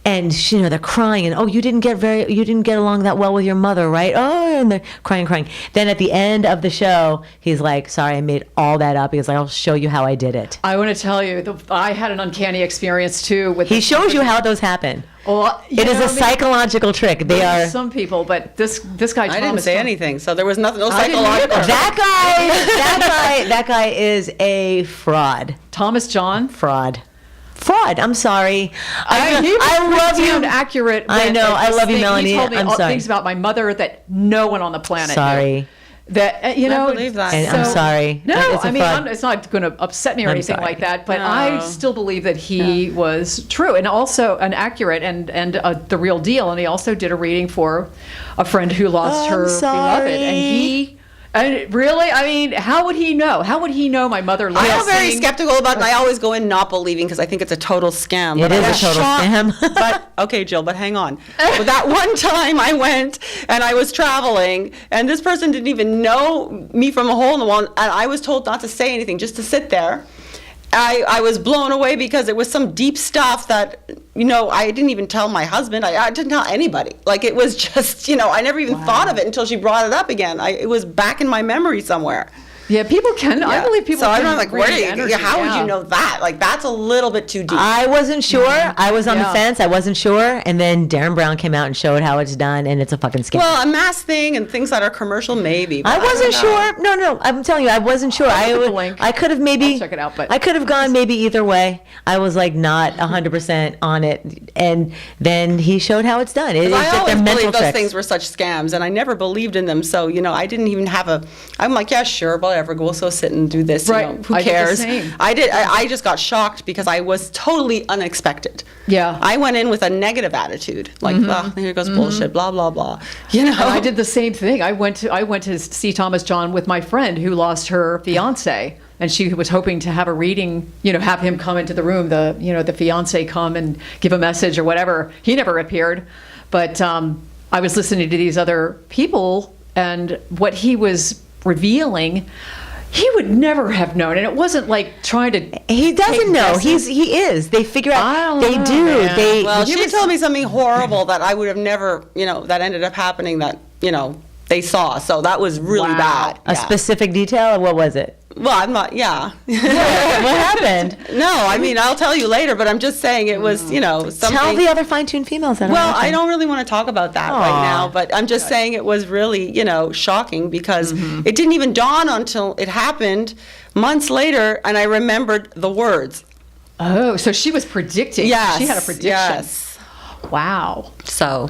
And they're crying, and you didn't get along that well with your mother, right? Oh, and they're crying. Then at the end of the show, he's like, sorry, I made all that up. He's like, I'll show you how I did it. I want to tell you, I had an uncanny experience too. With He shows you how those happen. Well, It is a psychological trick. They are. Some people, but this guy. I didn't Thomas say Tom- anything, so there was nothing. No I didn't psychological. either. That guy is a fraud. Thomas John. Fraud. I'm sorry. He I love you. sound accurate. I with know. I this love you, thing. Melanie. He told me I'm all sorry. things about my mother that no one on the planet Sorry. knew. That you know, believe that. And I'm sorry. No, It's a I mean fraud. it's not going to upset me or I'm anything sorry. like that. But No. I still believe that he was true and also an accurate and the real deal. And he also did a reading for a friend who lost I'm her beloved, and he. And really, I mean, how would he know? How would he know my mother I lost? am very skeptical about it, and I always go in not believing because I think it's a total scam. It But I is a was total shocked- scam. But okay, Jill, but hang on. But that one time I went and I was traveling, and this person didn't even know me from a hole in the wall, and I was told not to say anything, just to sit there. I was blown away because it was some deep stuff that, I didn't even tell my husband. I didn't tell anybody. Like, it was just, I never even thought of it until she brought it up again. It was back in my memory somewhere. Yeah, people can. I believe people. So can I'm like, read energy, how would yeah. you know that? Like, that's a little bit too deep. I wasn't sure. I was on the Yeah. fence. I wasn't sure. And then Darren Brown came out and showed how it's done, and it's a fucking scam. Well, a mass thing and things that are commercial, maybe. But I wasn't don't know. sure. No, I'm telling you, I wasn't sure. look at the link. I could have maybe. I'll check it out, but- I could have gone maybe either way. I was like not 100% on it, and then he showed how it's done. It's I just always their mental believed those tricks. things were such scams, and I never believed in them. So, I didn't even have I'm like, yeah, sure, whatever. We'll go sit and do this. Right. Who I did the cares? same. I just got shocked because I was totally unexpected. Yeah. I went in with a negative attitude, like, oh, here goes bullshit, blah, blah, blah. And I did the same thing. I went to see Thomas John with my friend who lost her fiance, and she was hoping to have a reading, have him come into the room, the fiance come and give a message or whatever. He never appeared, but I was listening to these other people, and what he was revealing, he would never have known, and it wasn't like trying to. He doesn't take know. guesses. He is. They figure out. I don't They know, do. man. They. Well, she she was- told me something horrible that I would have never, that ended up happening that, they saw. So that was really Wow. bad. a Yeah. specific detail. Or what was it? Well, I'm not, yeah. What happened? No, I mean, I'll tell you later, but I'm just saying it was, something. Tell the other fine-tuned females that. are Well, watching. I don't really want to talk about that Aw. right now, but I'm just saying it was really, shocking because it didn't even dawn until it happened months later, and I remembered the words. Oh, so she was predicting. Yes. She had a prediction. Yes. Wow. So,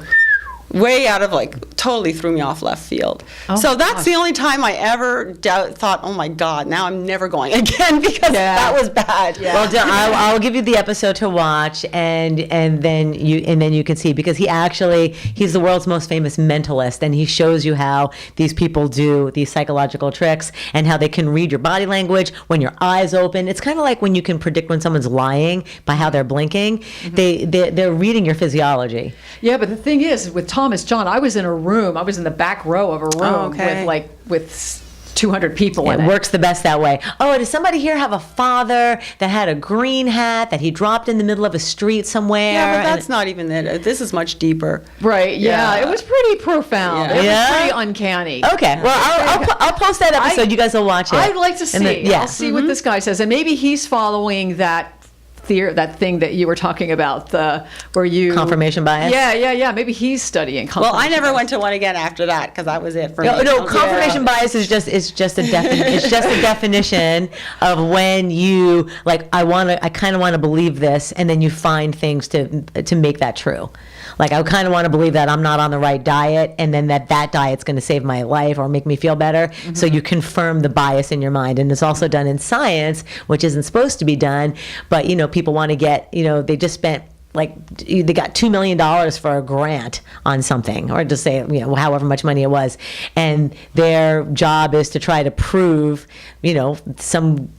way out of totally threw me off left field. Oh, So that's gosh. the only time I ever thought, oh my God, now I'm never going again because Yeah. that was bad. Well, I'll give you the episode to watch, and then you can see, because he's the world's most famous mentalist, and he shows you how these people do these psychological tricks and how they can read your body language when your eyes open. It's kind of like when you can predict when someone's lying by how they're blinking. They're reading your physiology. Yeah, but the thing is, with Thomas John, I was in a room. I was in the back row of a room okay. with 200 people in It it. works the best that way. Oh, does somebody here have a father that had a green hat that he dropped in the middle of a street somewhere? Yeah, but and- that's not even it. This is much deeper. Right? Yeah, Yeah. it was pretty profound. Yeah. It Yeah? was pretty uncanny. Okay, well, I'll post that episode. You guys will watch it. I'd like to see. And then- yeah. I'll see what this guy says, and maybe he's following that that thing that you were talking about, where you confirmation bias. Yeah. Maybe he's studying confirmation. Well, I never bias. went to one again after that because that was it for me. No, confirmation bias is just it's just a definition of when you like I kind of want to believe this, and then you find things to make that true. Like I kind of want to believe that I'm not on the right diet, and then that diet's going to save my life or make me feel better. Mm-hmm. So you confirm the bias in your mind, and it's also done in science, which isn't supposed to be done. But people want to get they just spent. Like they got $2 million for a grant on something, or just say however much money it was, and their job is to try to prove some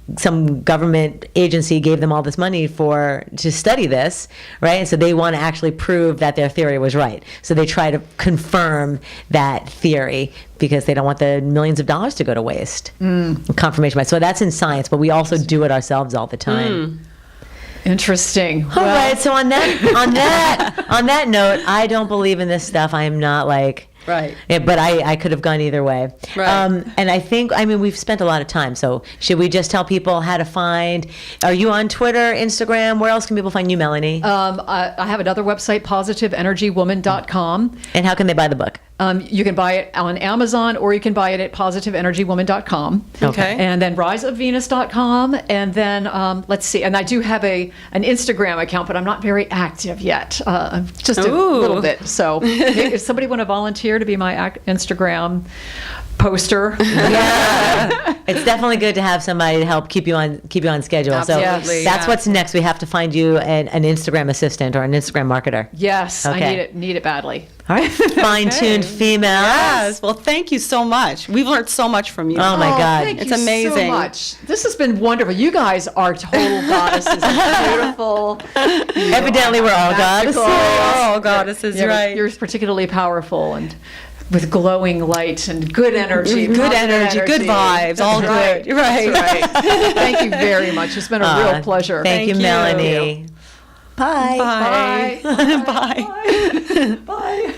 government agency gave them all this money to study this, right? And so they want to actually prove that their theory was right. So they try to confirm that theory because they don't want the millions of dollars to go to waste. Confirmation bias. So that's in science, but we also do it ourselves all the time. Interesting. All right. So on that note, I don't believe in this stuff. I am not like right. Yeah, but I could have gone either way. Right. And I think we've spent a lot of time. So should we just tell people how to find? Are you on Twitter, Instagram? Where else can people find you, Melanie? I have another website, positiveenergywoman.com. And how can they buy the book? You can buy it on Amazon, or you can buy it at positiveenergywoman.com. Okay. And then riseofvenus.com. And then, let's see. And I do have an Instagram account, but I'm not very active yet. Just a little bit. So if somebody want to volunteer to be my Instagram poster. Yeah. It's definitely good to have somebody to help keep you on schedule. Absolutely. So that's what's next. We have to find you an Instagram assistant or an Instagram marketer. Yes, Okay. I need it badly. All right. Fine-tuned females. Yes. Well, thank you so much. We've learned so much from you. Oh my God. Thank It's you amazing. so much. This has been wonderful. You guys are total goddesses. Beautiful. Evidently, we're all goddesses. Oh, goddesses, Yeah, right. You're particularly powerful and with glowing light and good energy. Good positive energy, good vibes, all right. good. Right. That's right. Thank you very much. It's been a real pleasure. Thank you, Thank you. Melanie. Bye. Bye. Bye. Bye. Bye. Bye.